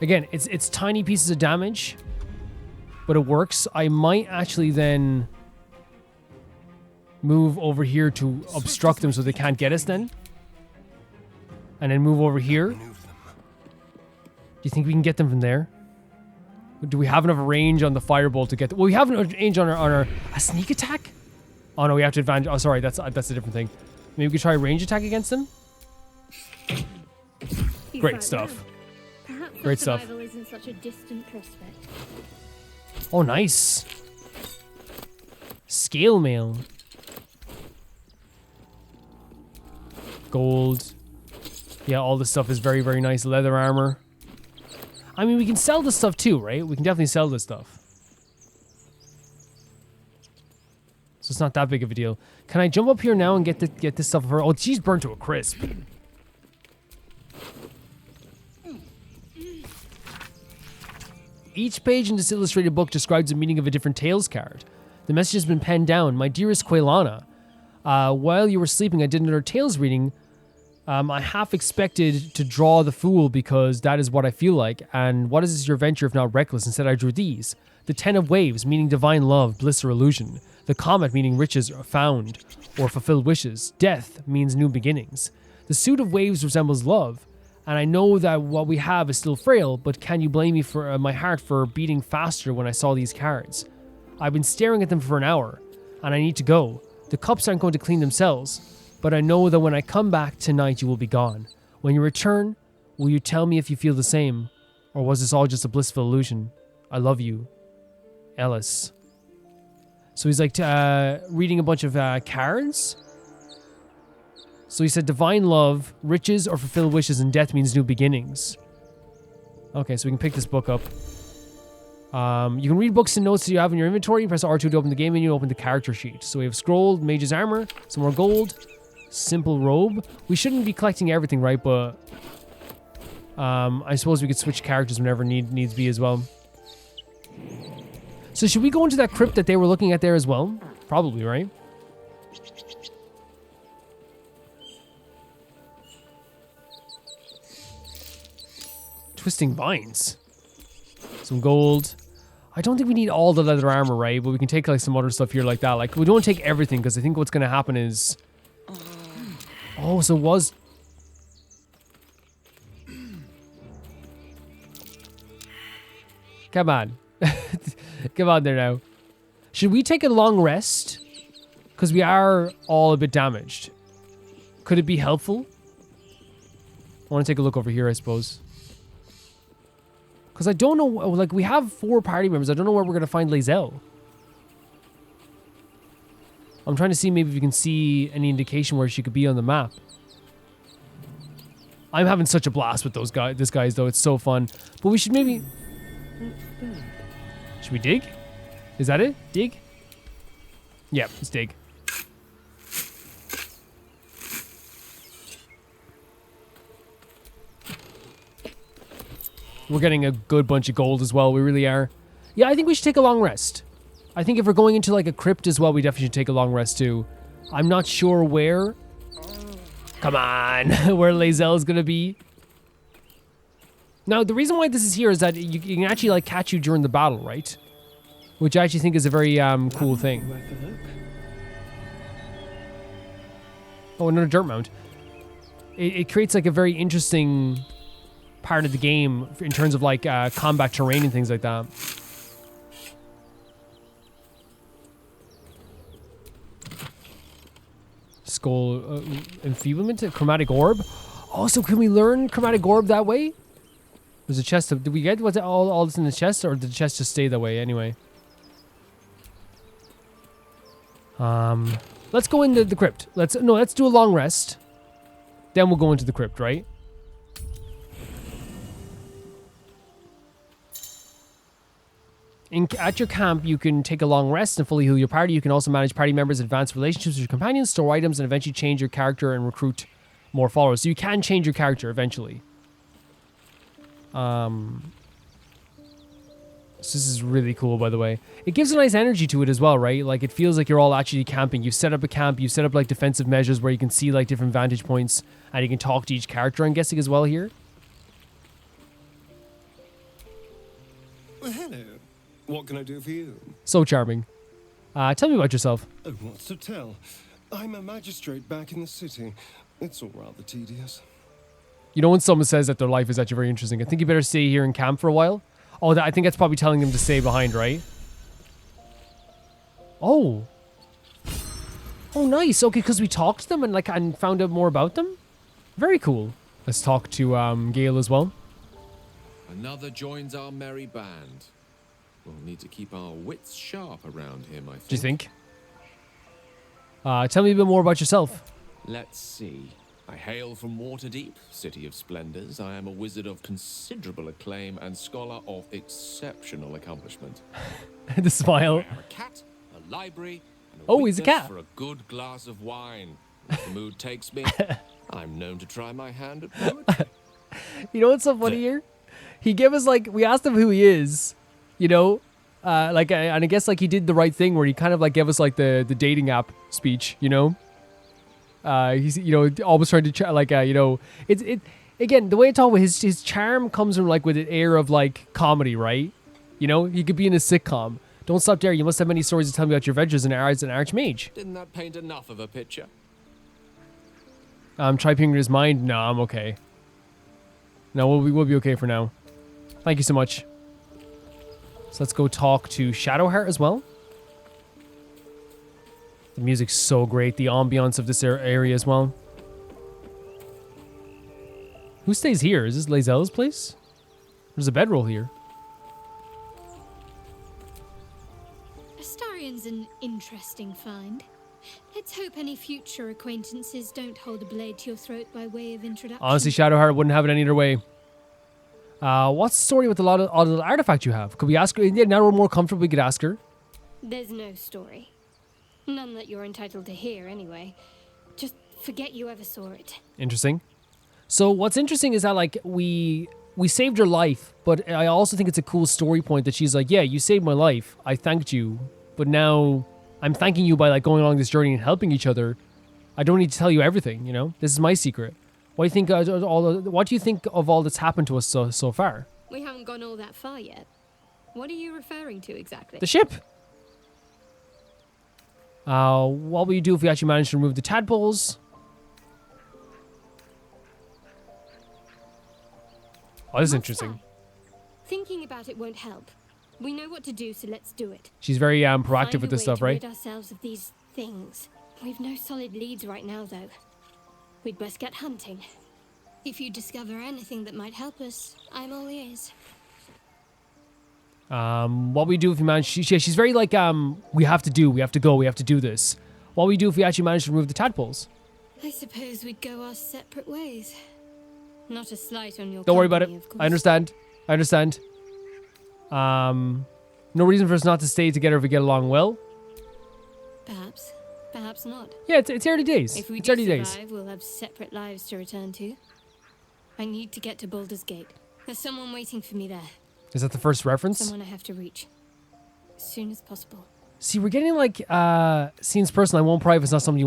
Again, it's tiny pieces of damage, but it works. I might actually then move over here to obstruct them so they can't get us then. And then move over here. Do you think we can get them from there? Do we have enough range on the firebolt to get them? Well, we have enough range on our a sneak attack? Oh no, we have to advantage. Oh, sorry, that's a different thing. Maybe we could try a range attack against them? Great stuff. Great stuff. Isn't such a distant prospect. Oh, nice. Scale mail. Gold. Yeah, all this stuff is very, very nice. Leather armor. I mean, we can sell this stuff too, right? We can definitely sell this stuff. So it's not that big of a deal. Can I jump up here now and get this stuff for her? Oh, she's burnt to a crisp. Each page in this illustrated book describes the meaning of a different Tales card. The message has been penned down. My dearest Quailana, While you were sleeping, I did another Tales reading. I half expected to draw the Fool because that is what I feel like. And what is your venture if not reckless? Instead, I drew these. The 10 of Waves, meaning divine love, bliss or illusion. The Comet, meaning riches found or fulfilled wishes. Death means new beginnings. The Suit of Waves resembles love. And I know that what we have is still frail, but can you blame me for my heart for beating faster when I saw these cards? I've been staring at them for an hour, and I need to go. The cups aren't going to clean themselves, but I know that when I come back tonight, you will be gone. When you return, will you tell me if you feel the same, or was this all just a blissful illusion? I love you, Ellis. So he's like reading a bunch of cards. So he said divine love, riches or fulfilled wishes, and death means new beginnings. Okay, so we can pick this book up. You can read books and notes that you have in your inventory. You press R2 to open the game menu, open the character sheet. So we have scroll, mage's armor, some more gold, simple robe. We shouldn't be collecting everything, right? But I suppose we could switch characters whenever needs be as well. So should we go into that crypt that they were looking at there as well? Probably, right? Twisting vines. Some gold. I don't think we need all the leather armor, right? But we can take like some other stuff here like that. Like we don't take everything because I think what's going to happen is... Oh, so it was... Come on. Come on there now. Should we take a long rest? Because we are all a bit damaged. Could it be helpful? I want to take a look over here, I suppose. Because I don't know, like, we have 4 party members. I don't know where we're going to find Lae'zel. I'm trying to see maybe if you can see any indication where she could be on the map. I'm having such a blast with those guys, though. It's so fun. But we should maybe... Should we dig? Is that it? Dig? Yeah, let's dig. We're getting a good bunch of gold as well. We really are. Yeah, I think we should take a long rest. I think if we're going into like a crypt as well, we definitely should take a long rest too. I'm not sure where. Come on, where Lae'zel is gonna be. Now, the reason why this is here is that you can actually like catch you during the battle, right? Which I actually think is a very cool thing. Oh, another dirt mount. It creates like a very interesting part of the game in terms of like combat terrain and things like that. Skull enfeeblement, chromatic orb. Oh, so can we learn chromatic orb that way? There's a chest. Did we get what's all this in the chest, or did the chest just stay that way anyway? Let's go into the crypt. Let's do a long rest. Then we'll go into the crypt, right? At your camp, you can take a long rest and fully heal your party. You can also manage party members, advance relationships with your companions, store items, and eventually change your character and recruit more followers. So you can change your character eventually. So this is really cool, by the way. It gives a nice energy to it as well, right? Like, it feels like you're all actually camping. You set up a camp, you set up, like, defensive measures where you can see, like, different vantage points, and you can talk to each character, I'm guessing, as well here. Well, hello. What can I do for you? So charming. Tell me about yourself. Oh, what's to tell? I'm a magistrate back in the city. It's all rather tedious. You know when someone says that their life is actually very interesting, I think you better stay here in camp for a while. Oh, I think that's probably telling them to stay behind, right? Oh. Oh, nice. Okay, because we talked to them and found out more about them. Very cool. Let's talk to Gale as well. Another joins our merry band. We'll need to keep our wits sharp around him, I think. Do you think? Tell me a bit more about yourself. Let's see. I hail from Waterdeep, city of splendors. I am a wizard of considerable acclaim and scholar of exceptional accomplishment. The smile. I have a cat, a library, and Oh, he's a cat. for a good glass of wine. If the mood takes me, I'm known to try my hand at poetry. You know what's so funny here? He gave us, like, we asked him who he is, you know? And I guess, like, he did the right thing where he kind of, like, gave us, like, the dating app speech, you know? He's, you know, always trying to it again, the way it's all with his charm comes from like with an air of like comedy, right? You know, he could be in a sitcom. Don't stop there. You must have many stories to tell me about your adventures as an archmage. Didn't that paint enough of a picture? Try peering in his mind. No, I'm okay. No, we'll be okay for now. Thank you so much. So let's go talk to Shadowheart as well. The music's so great. The ambiance of this area as well. Who stays here? Is this Lae'zel's place? There's a bedroll here. Astarion's an interesting find. Let's hope any future acquaintances don't hold a blade to your throat by way of introduction. Honestly, Shadowheart wouldn't have it any other way. What's the story with a lot of artifacts you have? Could we ask her? Yeah, now we're more comfortable, we could ask her. There's no story. None that you're entitled to hear, anyway. Just forget you ever saw it. Interesting. So what's interesting is that like we saved her life, but I also think it's a cool story point that she's like, yeah, you saved my life. I thanked you, but now I'm thanking you by like going along this journey and helping each other. I don't need to tell you everything, you know? This is my secret. What do you think? What do you think of all that's happened to us so far? We haven't gone all that far yet. What are you referring to exactly? The ship. What will you do if we actually manage to remove the tadpoles? Oh, this is interesting. Thinking about it won't help. We know what to do, so let's do it. She's very proactive with this stuff, to right? rid ourselves of these things. We've no solid leads right now, though. We'd best get hunting. If you discover anything that might help us, I'm all ears. What we do if we manage? She's very like we have to go, we have to do this. What we do if we actually manage to remove the tadpoles? I suppose we'd go our separate ways. Not a slight on your. Don't worry about it. company, of course. I understand. No reason for us not to stay together if we get along well. Perhaps not. Yeah, it's early days. If we It's do early days. survive, we'll have separate lives to return to. I need to get to Baldur's Gate. There's someone waiting for me there. Is that the first reference? Someone I have to reach. As soon as possible. See, we're getting like scenes personal. I won't pry if it's not something you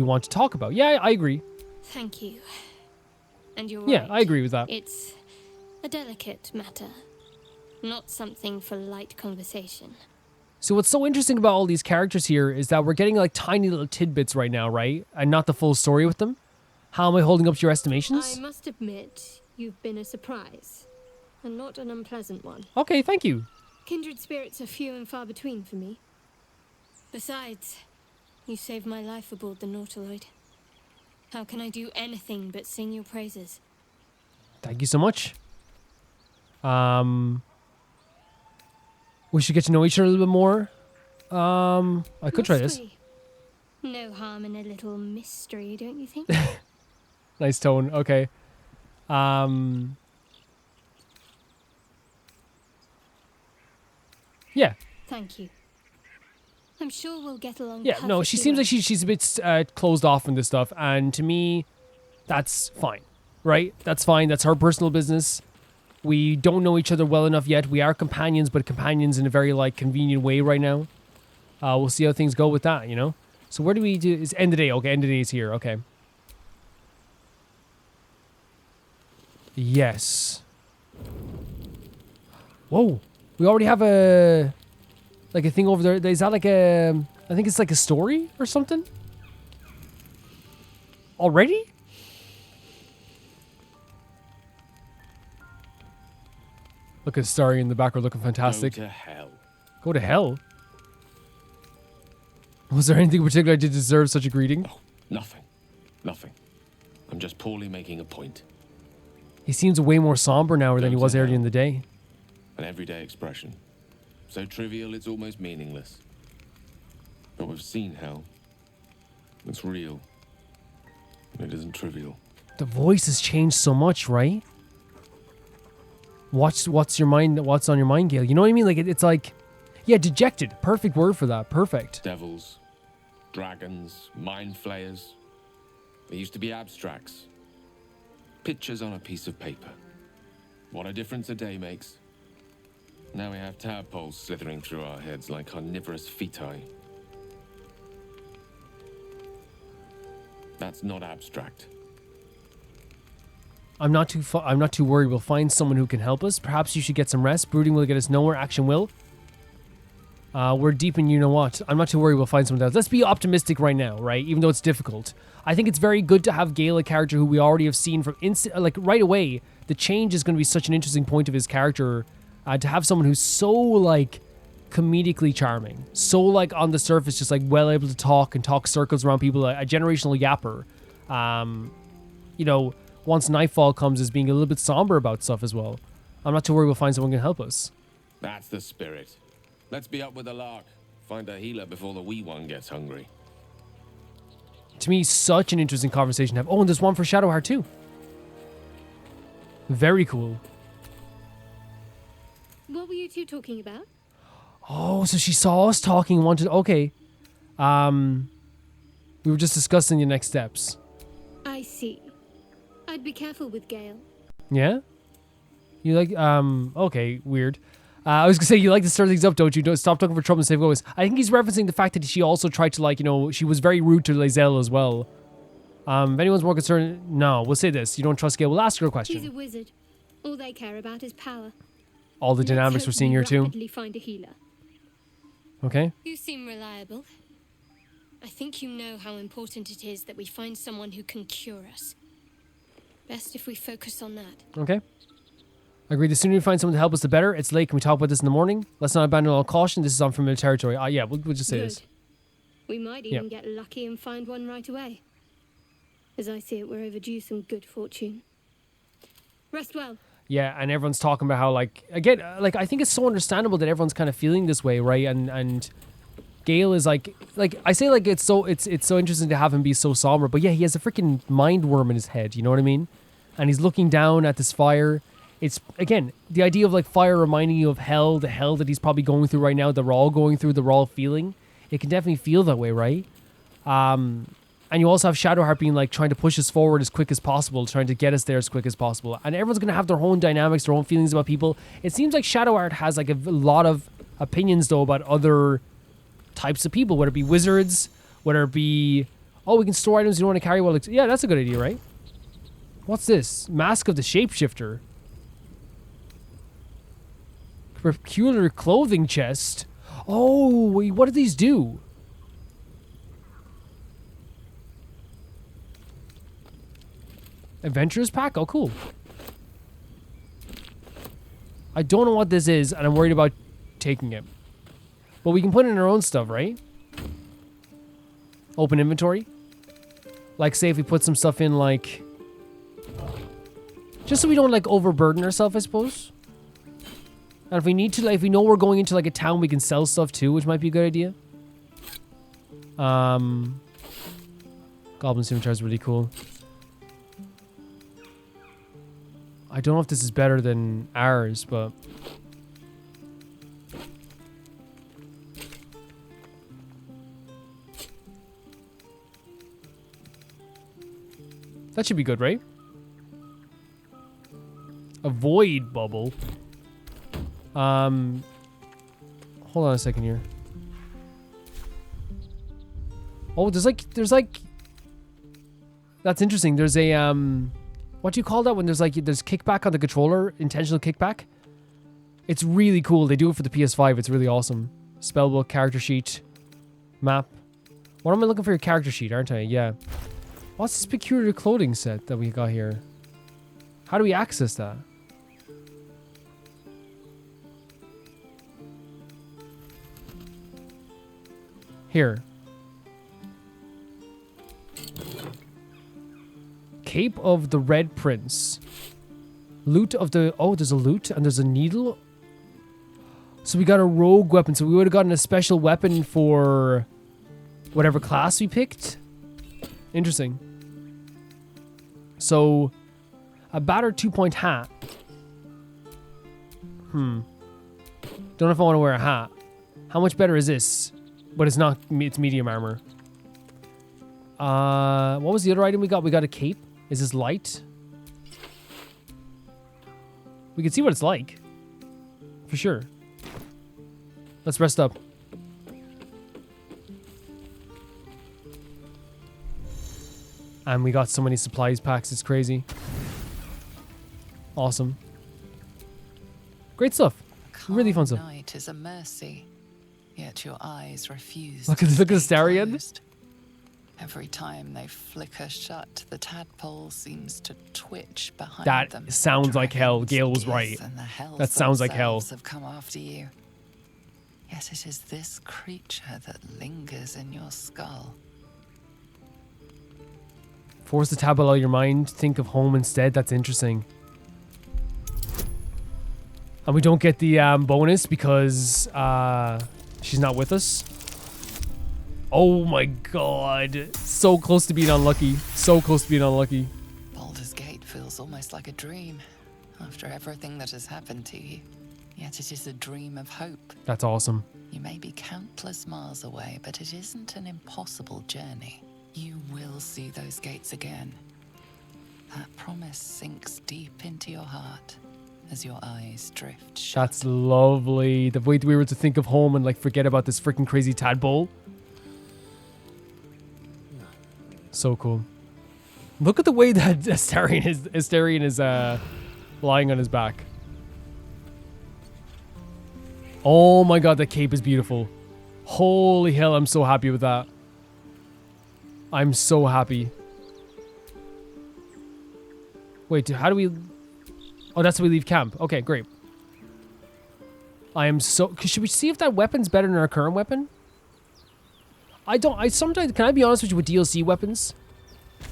want to talk about. Yeah, I agree. Thank you. And you're Yeah, right. I agree with that. It's a delicate matter. Not something for light conversation. So what's so interesting about all these characters here is that we're getting like tiny little tidbits right now, right? And not the full story with them. How am I holding up to your estimations? I must admit, you've been a surprise. And not an unpleasant one. Okay, thank you. Kindred spirits are few and far between for me. Besides, you saved my life aboard the Nautiloid. How can I do anything but sing your praises? Thank you so much. We should get to know each other a little bit more. I could try this. Must we? No harm in a little mystery, don't you think? Nice tone. Okay. Yeah. Thank you. I'm sure we'll get along. Yeah. No, she seems like she's a bit closed off in this stuff, and to me, that's fine. Right? That's fine. That's her personal business. We don't know each other well enough yet. We are companions, but companions in a very like convenient way right now. We'll see how things go with that, you know? So where do we do? Is end of day. Okay, end of day is here. Okay. Yes. Whoa. We already have a thing over there. Is that like a I think it's like a story or something? Already? Look at Astarion in the background looking fantastic. Go to hell. Go to hell? Was there anything particular I did deserve such a greeting? Oh, nothing. Nothing. I'm just poorly making a point. He seems way more somber now than he Go was to earlier in hell. the day. An everyday expression. So trivial it's almost meaningless. But we've seen hell. It's real. And it isn't trivial. The voice has changed so much, right? What's on your mind, Gale? You know what I mean? Like it's like, yeah, dejected. Perfect word for that. Perfect. Devils, dragons, mind flayers. They used to be abstracts. Pictures on a piece of paper. What a difference a day makes. Now we have tadpoles slithering through our heads like carnivorous feti. That's not abstract. I'm not too worried. We'll find someone who can help us. Perhaps you should get some rest. Brooding will get us nowhere. Action will. We're deep in you know what. I'm not too worried. We'll find someone else. Let's be optimistic right now, right? Even though it's difficult. I think it's very good to have Gale, a character who we already have seen from like right away. The change is going to be such an interesting point of his character. To have someone who's so like comedically charming, so like on the surface just like well able to talk and talk circles around people, a generational yapper. You know, once nightfall comes, is being a little bit somber about stuff as well. I'm not too worried we'll find someone who can help us. That's the spirit. Let's be up with the lark. Find a healer before the wee one gets hungry. To me, such an interesting conversation to have. Oh, and there's one for Shadowheart too. Very cool. What were you two talking about? Oh, so she saw us talking and wanted... Okay. We were just discussing the next steps. I see. I'd be careful with Gale. Yeah? You like... Okay, weird. I was gonna say, you like to stir things up, don't you? Don't stop talking for trouble and save goes. I think he's referencing the fact that she also tried to, like, you know, she was very rude to Lae'zel as well. If anyone's more concerned... No, we'll say this. You don't trust Gale. We'll ask her a question. He's a wizard. All they care about is power. All the dynamics we're seeing here too. Rapidly find a healer. Okay. You seem reliable. I think you know how important it is that we find someone who can cure us. Best if we focus on that. Okay. I agree. The sooner we find someone to help us, the better. It's late. Can we talk about this in the morning? Let's not abandon all caution. This is unfamiliar territory. Yeah, we'll just say Good. this. We might even get lucky and find one right away. As I see it, we're overdue some good fortune. Rest well. Yeah, and everyone's talking about how, like, again, like, I think it's so understandable that everyone's kind of feeling this way, right? And Gale is like I say, like, it's so interesting to have him be so somber, but yeah, he has a freaking mind worm in his head, you know what I mean? And he's looking down at this fire. It's, again, the idea of, like, fire reminding you of hell, the hell that he's probably going through right now, that we're all going through, that we're all feeling. It can definitely feel that way, right? And you also have Shadowheart being like trying to push us forward as quick as possible, trying to get us there as quick as possible. And everyone's going to have their own dynamics, their own feelings about people. It seems like Shadowheart has like a lot of opinions though about other types of people, whether it be wizards, whether it be, oh, we can store items you don't want to carry. Well, yeah, that's a good idea, right? What's this? Mask of the Shapeshifter. Peculiar clothing chest. Oh, wait, what do these do? Adventurers pack? Oh, cool. I don't know what this is, and I'm worried about taking it. But we can put it in our own stuff, right? Open inventory. Like, say if we put some stuff in, like... Just so we don't, like, overburden ourselves, I suppose. And if we need to, like, if we know we're going into, like, a town, we can sell stuff, too, which might be a good idea. Goblin Scimitar is really cool. I don't know if this is better than ours, but... That should be good, right? A void bubble. Hold on a second here. Oh, there's like... That's interesting. There's a, what do you call that when there's kickback on the controller? Intentional kickback? It's really cool. They do it for the PS5. It's really awesome. Spellbook, character sheet, map. What am I looking for? Your character sheet, aren't I? Yeah. What's this peculiar clothing set that we got here? How do we access that? Here. Cape of the Red Prince. Loot of the... Oh, there's a loot and there's a needle. So we got a rogue weapon. So we would have gotten a special weapon for whatever class we picked. Interesting. So, a battered 2-point hat. Don't know if I want to wear a hat. How much better is this? But it's not, it's medium armor. What was the other item we got? We got a cape. Is this light? We can see what it's like. For sure. Let's rest up. And we got so many supplies packs, it's crazy. Awesome. Great stuff. Really fun stuff. Night is a mercy, yet your eyes refuse. Look at Astarion. Closed. Every time they flicker shut, the tadpole seems to twitch behind That them. sounds like hell. Dragons, Gale was geese, right. and the hells That sounds like hell. themselves have come after you. Yet it is this creature that lingers in your skull. Force the tablet out of your mind. Think of home instead. That's interesting. And we don't get the bonus because she's not with us. Oh my god. So close to being unlucky. So close to being unlucky. Baldur's Gate feels almost like a dream after everything that has happened to you. Yet it is a dream of hope. That's awesome. You may be countless miles away, but it isn't an impossible journey. You will see those gates again. That promise sinks deep into your heart as your eyes drift shut. That's lovely. The way that we were to think of home and like forget about this freaking crazy tadpole. So cool. Look at the way that Astarion is lying on his back. Oh my god, that cape is beautiful. Holy hell, I'm so happy with that. I'm so happy. Wait, how do we... Oh, that's how we leave camp. Okay, great. I am so... Should we see if that weapon's better than our current weapon? I sometimes... Can I be honest with you with DLC weapons?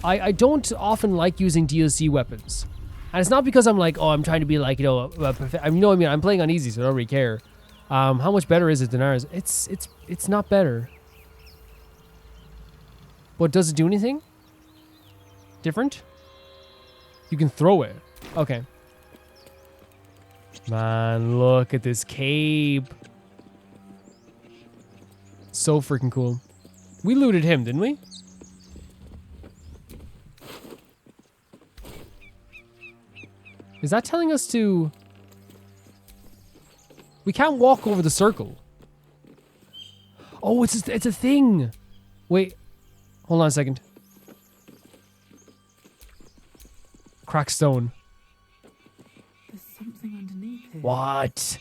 I don't often like using DLC weapons. And it's not because I'm like, oh, I'm trying to be like, you know, I mean, I'm playing on easy, so I don't really care. How much better is it than ours? It's not better. But does it do anything different? You can throw it. Okay. Man, look at this cape. So freaking cool. We looted him, didn't we? Is that telling us to... We can't walk over the circle. Oh, it's a thing. Wait. Hold on a second. Crack stone. There's something underneath here. What?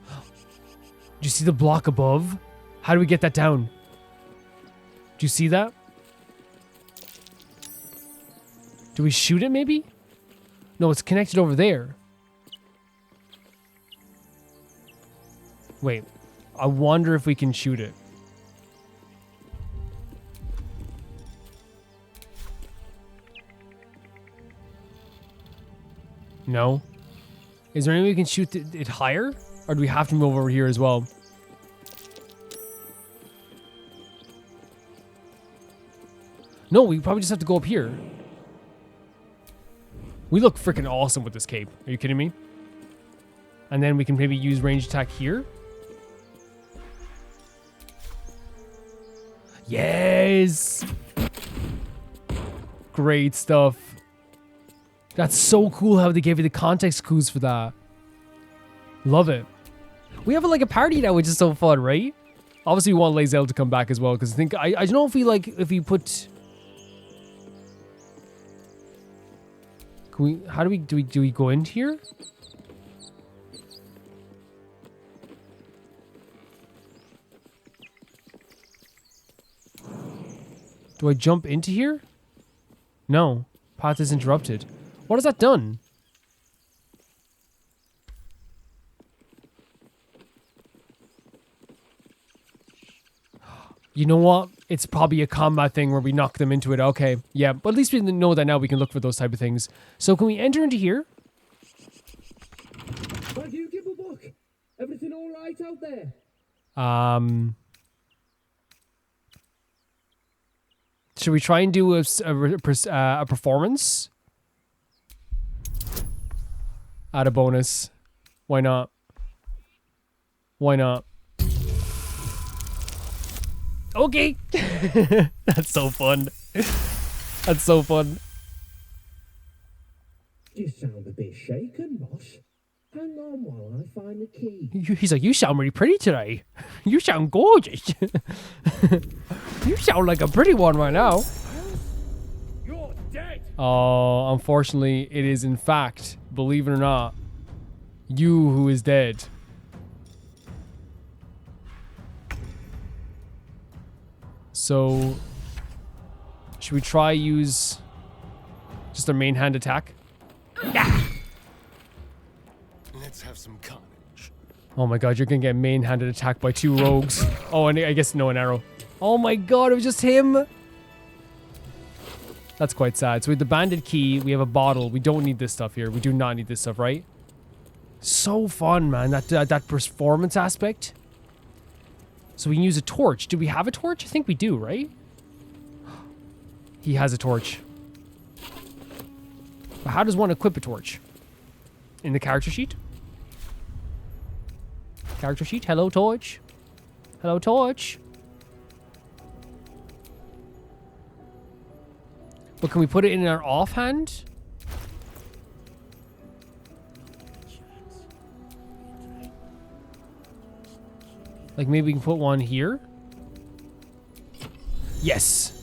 Do you see the block above? How do we get that down? Do you see that? Do we shoot it maybe? No, it's connected over there. Wait. I wonder if we can shoot it. No? Is there any way we can shoot it higher? Or do we have to move over here as well? No, we probably just have to go up here. We look freaking awesome with this cape. Are you kidding me? And then we can maybe use range attack here. Yes! Great stuff. That's so cool how they gave you the context clues for that. Love it. We have like a party now, which is so fun, right? Obviously, we want Lae'zel to come back as well, because I think I don't know if we like if we put. Can we? How do we go in here? Do I jump into here? No. Path is interrupted. What has that done? You know what? It's probably a combat thing where we knock them into it. Okay, yeah. But at least we know that now we can look for those type of things. So can we enter into here? Thank you, Gibblebuck. Everything all right out there? Should we try and do a performance? Add a bonus. Why not? Why not? Okay. That's so fun. That's so fun. You sound a bit shaken, boss. Hang on while I find the key. He's like, you sound really pretty today. You sound gorgeous. You sound like a pretty one right now. You're dead! Oh, unfortunately, it is in fact, believe it or not, you who is dead. So, should we try use just a main hand attack? Let's have some carnage. Oh my god, you're gonna get main-handed attacked by 2 rogues. Oh, and I guess no, an arrow. Oh my god, it was just him! That's quite sad. So we have the banded key, we have a bottle. We don't need this stuff here. We do not need this stuff, right? So fun, man. That performance aspect. So we can use a torch. Do we have a torch? I think we do, right? He has a torch. But how does one equip a torch? In the character sheet? Character sheet. Hello, torch. Hello, torch. But can we put it in our offhand? Like maybe we can put one here? Yes.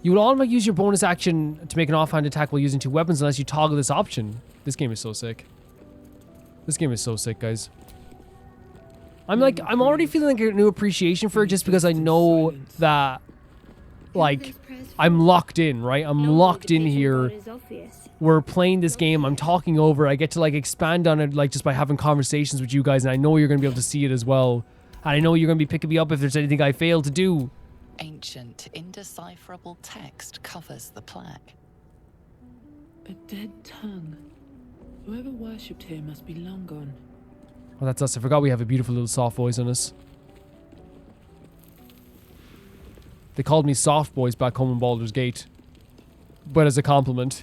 You will automatically use your bonus action to make an offhand attack while using 2 weapons unless you toggle this option. This game is so sick. This game is so sick, guys. I'm already feeling like a new appreciation for it just because I know that, like, I'm locked in, right? I'm locked in here. We're playing this game. I'm talking over. I get to, like, expand on it, like, just by having conversations with you guys. And I know you're going to be able to see it as well. And I know you're going to be picking me up if there's anything I fail to do. Ancient, indecipherable text covers the plaque. A dead tongue. Whoever worshipped here must be long gone. Oh, that's us. I forgot we have a beautiful little soft voice on us. They called me soft voice back home in Baldur's Gate. But as a compliment.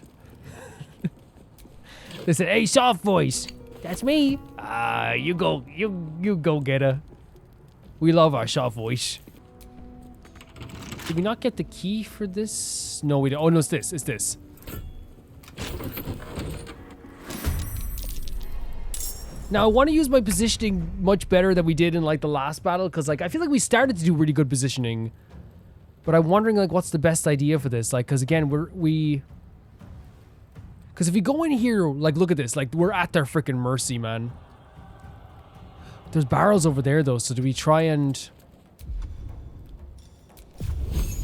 They said, hey, soft voice. That's me. You go get her. We love our soft voice. Did we not get the key for this? No, we don't. Oh, no, it's this. It's this. Now, I want to use my positioning much better than we did in, like, the last battle. Because, like, I feel like we started to do really good positioning. But I'm wondering, like, what's the best idea for this? Like, because, again, because if we go in here, like, look at this. Like, we're at their freaking mercy, man. There's barrels over there, though. So do we try and...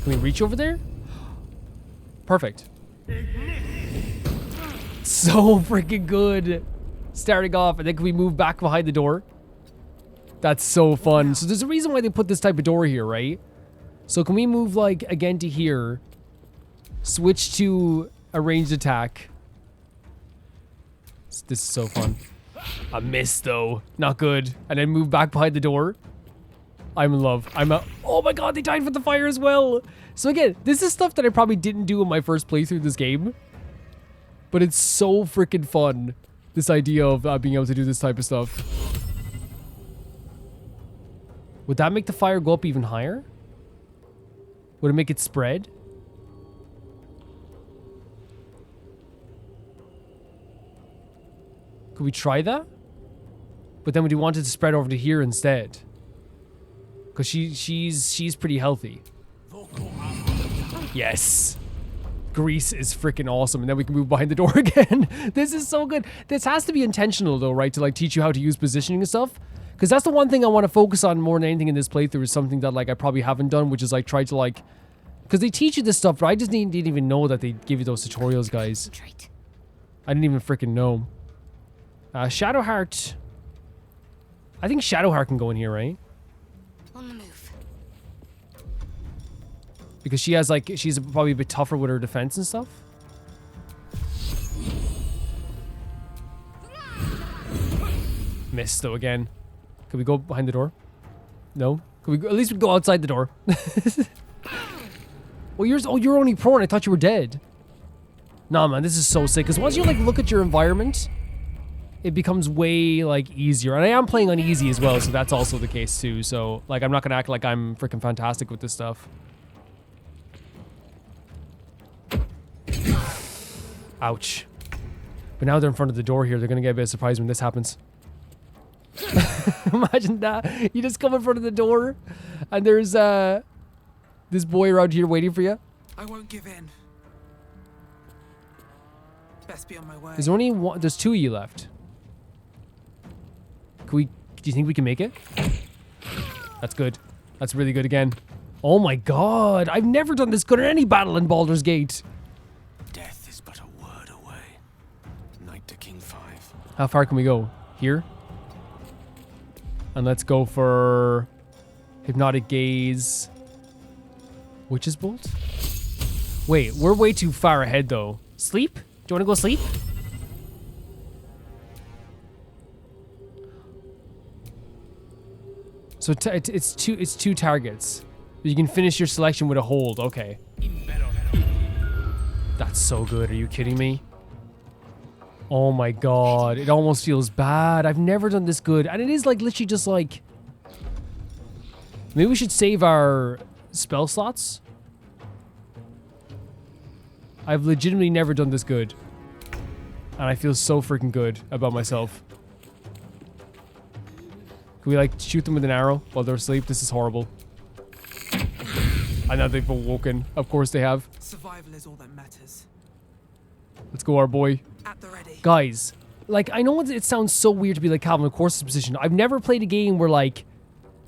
Can we reach over there? Perfect. So freaking good. Starting off, and then can we move back behind the door? That's so fun. So there's a reason why they put this type of door here, right? So can we move, like, again to here? Switch to a ranged attack. This is so fun. A miss, though. Not good. And then move back behind the door. I'm in love. Oh my god, they died with the fire as well. So again, this is stuff that I probably didn't do in my first playthrough of this game. But it's so freaking fun. This idea of being able to do this type of stuff. Would that make the fire go up even higher? Would it make it spread? Could we try that? But then would you want it to spread over to here instead? Because she's pretty healthy. Yes. Grease is freaking awesome. And then we can move behind the door again. This is so good. This has to be intentional though, right? To like teach you how to use positioning and stuff. Because that's the one thing I want to focus on more than anything in this playthrough is something that like I probably haven't done, which is like try to like... Because they teach you this stuff, but I just didn't even know that they give you those tutorials, guys. I didn't even freaking know. Shadowheart. I think Shadowheart can go in here, right? On the move. Because she has like, she's probably a bit tougher with her defense and stuff. Missed though again. Could we go behind the door? No? Could we go, at least we go outside the door. Well, you're only prone. I thought you were dead. Nah, man, this is so sick. Because once you like look at your environment, it becomes way like easier. And I am playing on easy as well, so that's also the case too. So like, I'm not gonna act like I'm freaking fantastic with this stuff. Ouch. But now they're in front of the door here. They're going to get a bit surprised when this happens. Imagine that. You just come in front of the door and there's this boy around here waiting for you. I won't give in. Best be on my way. Is there only one? There's 2 of you left. Do you think we can make it? That's good. That's really good again. Oh my god. I've never done this good in any battle in Baldur's Gate. Death is but a word away. Knight to King 5. How far can we go? Here? And let's go for Hypnotic Gaze. Witch's Bolt? Wait, we're way too far ahead though. Sleep? Do you want to go sleep? So it's two targets. You can finish your selection with a hold. Okay. That's so good. Are you kidding me? Oh my god. It almost feels bad. I've never done this good. And it is like literally just like... Maybe we should save our spell slots. I've legitimately never done this good. And I feel so freaking good about myself. Can we like shoot them with an arrow while they're asleep? This is horrible. I know they've awoken. Of course they have. Survival is all that matters. Let's go, our boy. At the ready. Guys, like, I know it sounds so weird to be like Calvin, of course, position. I've never played a game where like,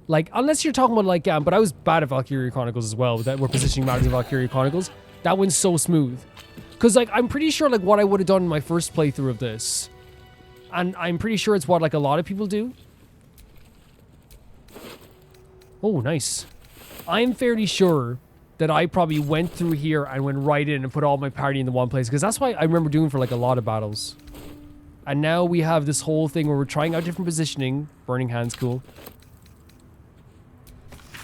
unless you're talking about like, but I was bad at Valkyria Chronicles as well. That we're positioning matters in Valkyria Chronicles. That went so smooth. Because like, I'm pretty sure like what I would have done in my first playthrough of this, and I'm pretty sure it's what like a lot of people do. Oh, nice. I'm fairly sure that I probably went through here and went right in and put all my party in the one place, because that's why I remember doing for like a lot of battles. And now we have this whole thing where we're trying out different positioning. Burning Hand's cool.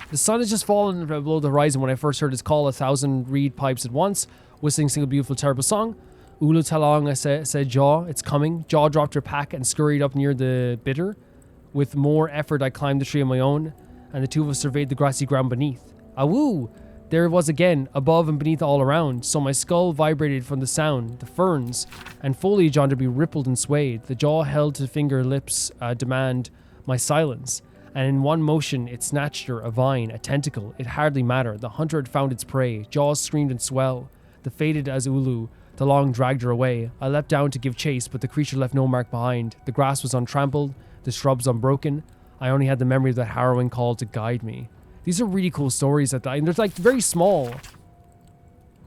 The sun has just fallen below the horizon when I first heard its call, 1,000 reed pipes at once, whistling single beautiful terrible song. Ulu Talong, I said, Jaw, it's coming. Jaw dropped her pack and scurried up near the bitter. With more effort, I climbed the tree on my own, and the two of us surveyed the grassy ground beneath. Awoo! There it was again, above and beneath all around, so my skull vibrated from the sound. The ferns and foliage under me rippled and swayed. The jaw held to finger lips demand my silence, and in one motion it snatched her, a vine, a tentacle. It hardly mattered. The hunter had found its prey. Jaws screamed and swell. The faded as Ulu. The long dragged her away. I leapt down to give chase, but the creature left no mark behind. The grass was untrampled, the shrubs unbroken. I only had the memory of that harrowing call to guide me. These are really cool stories and they're like very small.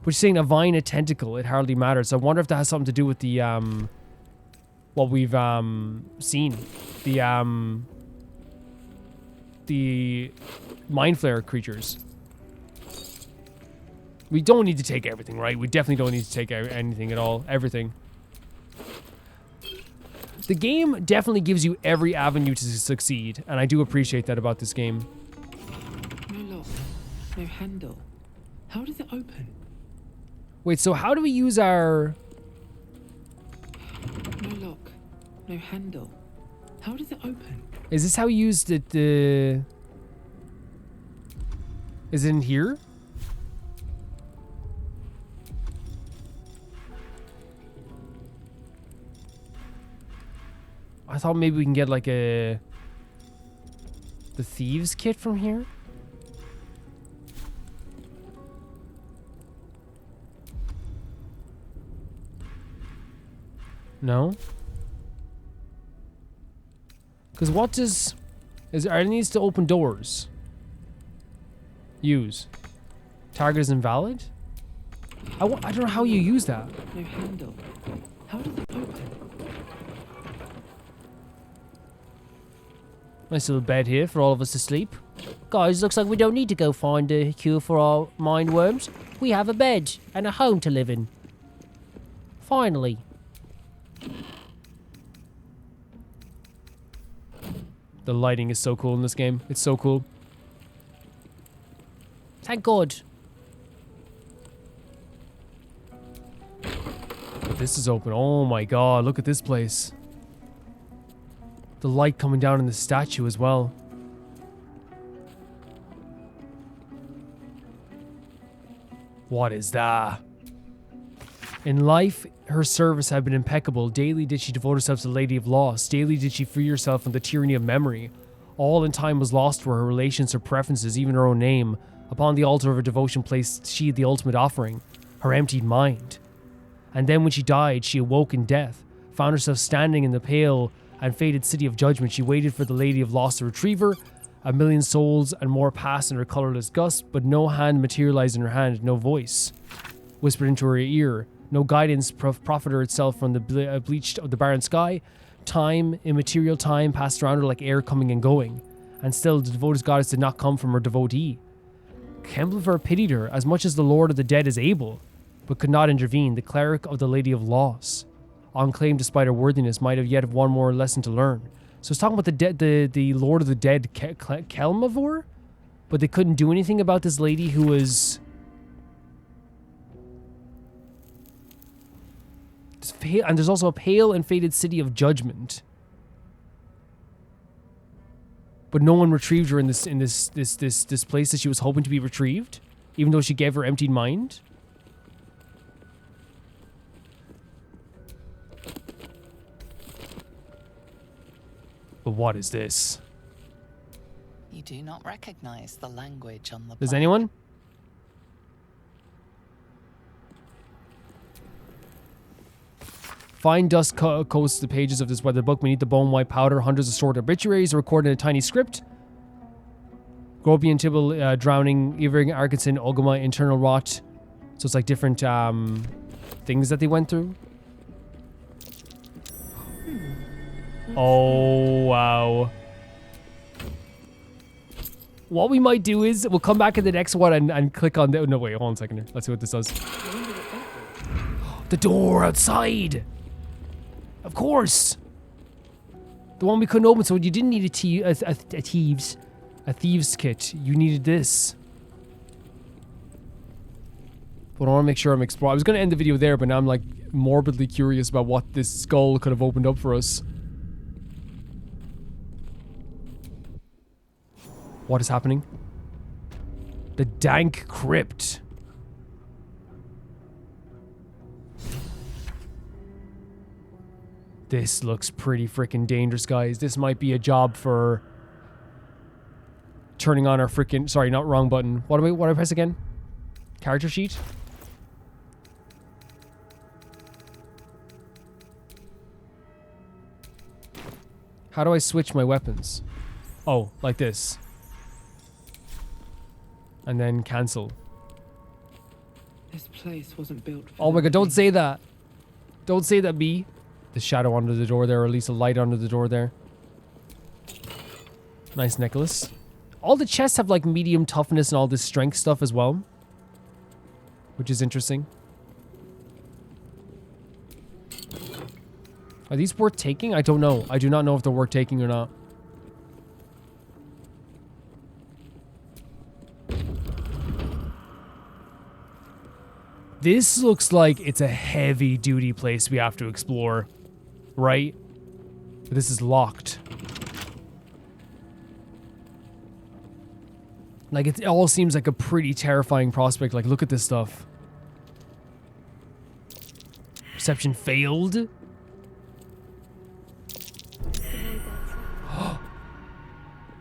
But saying a vine, a tentacle, it hardly matters. So I wonder if that has something to do with the what we've seen. The mind flare creatures. We don't need to take everything, right? We definitely don't need to take anything at all. Everything. The game definitely gives you every avenue to succeed, and I do appreciate that about this game. No lock, no handle. How does it open? Wait, so how do we use our... No lock, no handle. How does it open? Is this how we used it? Is it in here? I thought maybe we can get like the thieves kit from here. No? Because what does... It needs to open doors. Use. Target is invalid? I don't know how you use that. No handle. How does it open? Nice little bed here for all of us to sleep. Guys, looks like we don't need to go find a cure for our mind worms. We have a bed and a home to live in. Finally. The lighting is so cool in this game. It's so cool. Thank God. But this is open. Oh my God, look at this place. The light coming down in the statue as well. What is that? In life, her service had been impeccable. Daily did she devote herself to the Lady of Loss. Daily did she free herself from the tyranny of memory. All in time was lost to her relations, her preferences, even her own name. Upon the altar of her devotion placed she the ultimate offering, her emptied mind. And then when she died, she awoke in death, found herself standing in the pale and faded city of judgment. She waited for the Lady of Loss to retrieve her. A million souls and more passed in her colorless gust, but no hand materialized in her hand, no voice whispered into her ear, no guidance profited itself from the bleached of the barren sky. Time, immaterial time, passed around her like air coming and going, and still the devoted goddess did not come from her devotee. Kembliver pitied her as much as the Lord of the Dead is able, but could not intervene. The cleric of the Lady of Loss, unclaimed despite her worthiness, might have yet one more lesson to learn. So it's talking about the Lord of the Dead, Kelmavor, but they couldn't do anything about this lady who was and there's also a pale and faded city of judgment. But no one retrieved her in this place that she was hoping to be retrieved, even though she gave her emptied mind. But what is this? You do not recognize the language on the Does plaque. anyone? Fine dust coats the pages of this weather book. Beneath the bone white powder, hundreds of short obituaries are recorded in a tiny script. Gropian, Tibble, drowning, Ivering, Arkinson, Ogama, internal rot. So it's like different things that they went through. Oh, wow. What we might do is we'll come back in the next one and click on the... No, wait, hold on a second here. Let's see what this does. The door outside! Of course! The one we couldn't open, so you didn't need a thieves kit. You needed this. But I want to make sure I'm exploring. I was going to end the video there, but now I'm like morbidly curious about what this skull could have opened up for us. What is happening? The dank crypt. This looks pretty freaking dangerous, guys. This might be a job for turning on our freaking... Sorry, not wrong button. What do I press again? Character sheet? How do I switch my weapons? Oh, like this. And then cancel. This place wasn't built for Oh my god, don't say that. Don't say that, B. The shadow under the door there, or at least a light under the door there. Nice necklace. All the chests have like medium toughness and all this strength stuff as well, which is interesting. Are these worth taking? I don't know. I do not know if they're worth taking or not. This looks like it's a heavy-duty place we have to explore, right? But this is locked. Like, it all seems like a pretty terrifying prospect. Like, look at this stuff. Perception failed.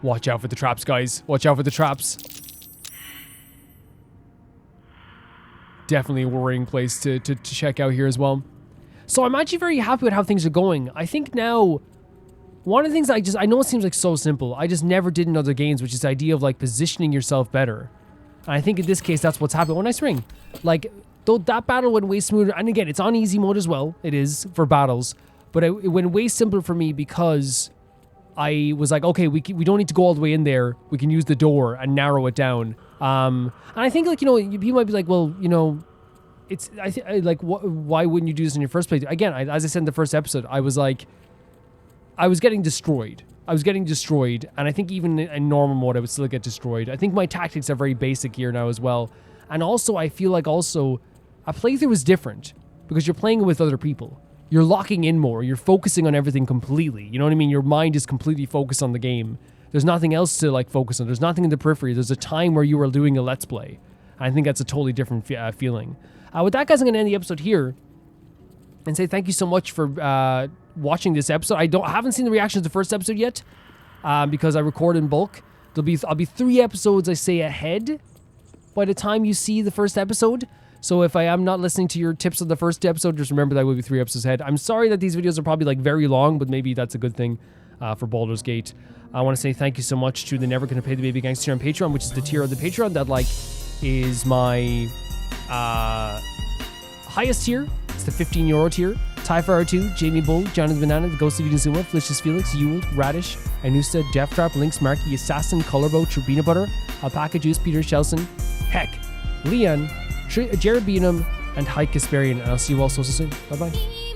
Watch out for the traps, guys. Watch out for the traps. Definitely a worrying place to check out here as well. So I'm actually very happy with how things are going. I think now, one of the things I know it seems like so simple. I just never did in other games, which is the idea of like positioning yourself better. And I think in this case, that's what's happened. When I spring, like though that battle went way smoother. And again, it's on easy mode as well. It is for battles, but it went way simpler for me because I was like, okay, we don't need to go all the way in there. We can use the door and narrow it down. And I think, like, you know, you might be like, well, you know, it's, why wouldn't you do this in your first place? Again, as I said in the first episode, I was like, I was getting destroyed. And I think even in normal mode, I would still get destroyed. I think my tactics are very basic here now as well. And also, I feel like also, a playthrough is different because you're playing with other people. You're locking in more. You're focusing on everything completely. You know what I mean? Your mind is completely focused on the game. There's nothing else to like focus on. There's nothing in the periphery. There's a time where you are doing a Let's Play. I think that's a totally different feeling. With that, guys, I'm going to end the episode here. and say thank you so much for watching this episode. I haven't seen the reactions to the first episode yet because I record in bulk. I'll be 3 episodes, I say, ahead by the time you see the first episode. So if I am not listening to your tips of the first episode, just remember that I will be 3 episodes ahead. I'm sorry that these videos are probably like very long, but maybe that's a good thing for Baldur's Gate. I want to say thank you so much to the Never Gonna Pay the Baby Gangster on Patreon, which is the tier of the Patreon that like is my highest tier. It's the €15 tier. Tyfire2, Jamie Bull, Jonathan Banana, The Ghost of Eden Zuma, Felicious Felix, Yule, Radish, Anusta, Death Trap, Lynx, Marky, Assassin, Colorbow, Turbina Butter, Alpaca Juice, Peter Shelson, Heck, Leon, Jared Beanham, and Hike Kasparian. And I'll see you all so soon. Bye bye.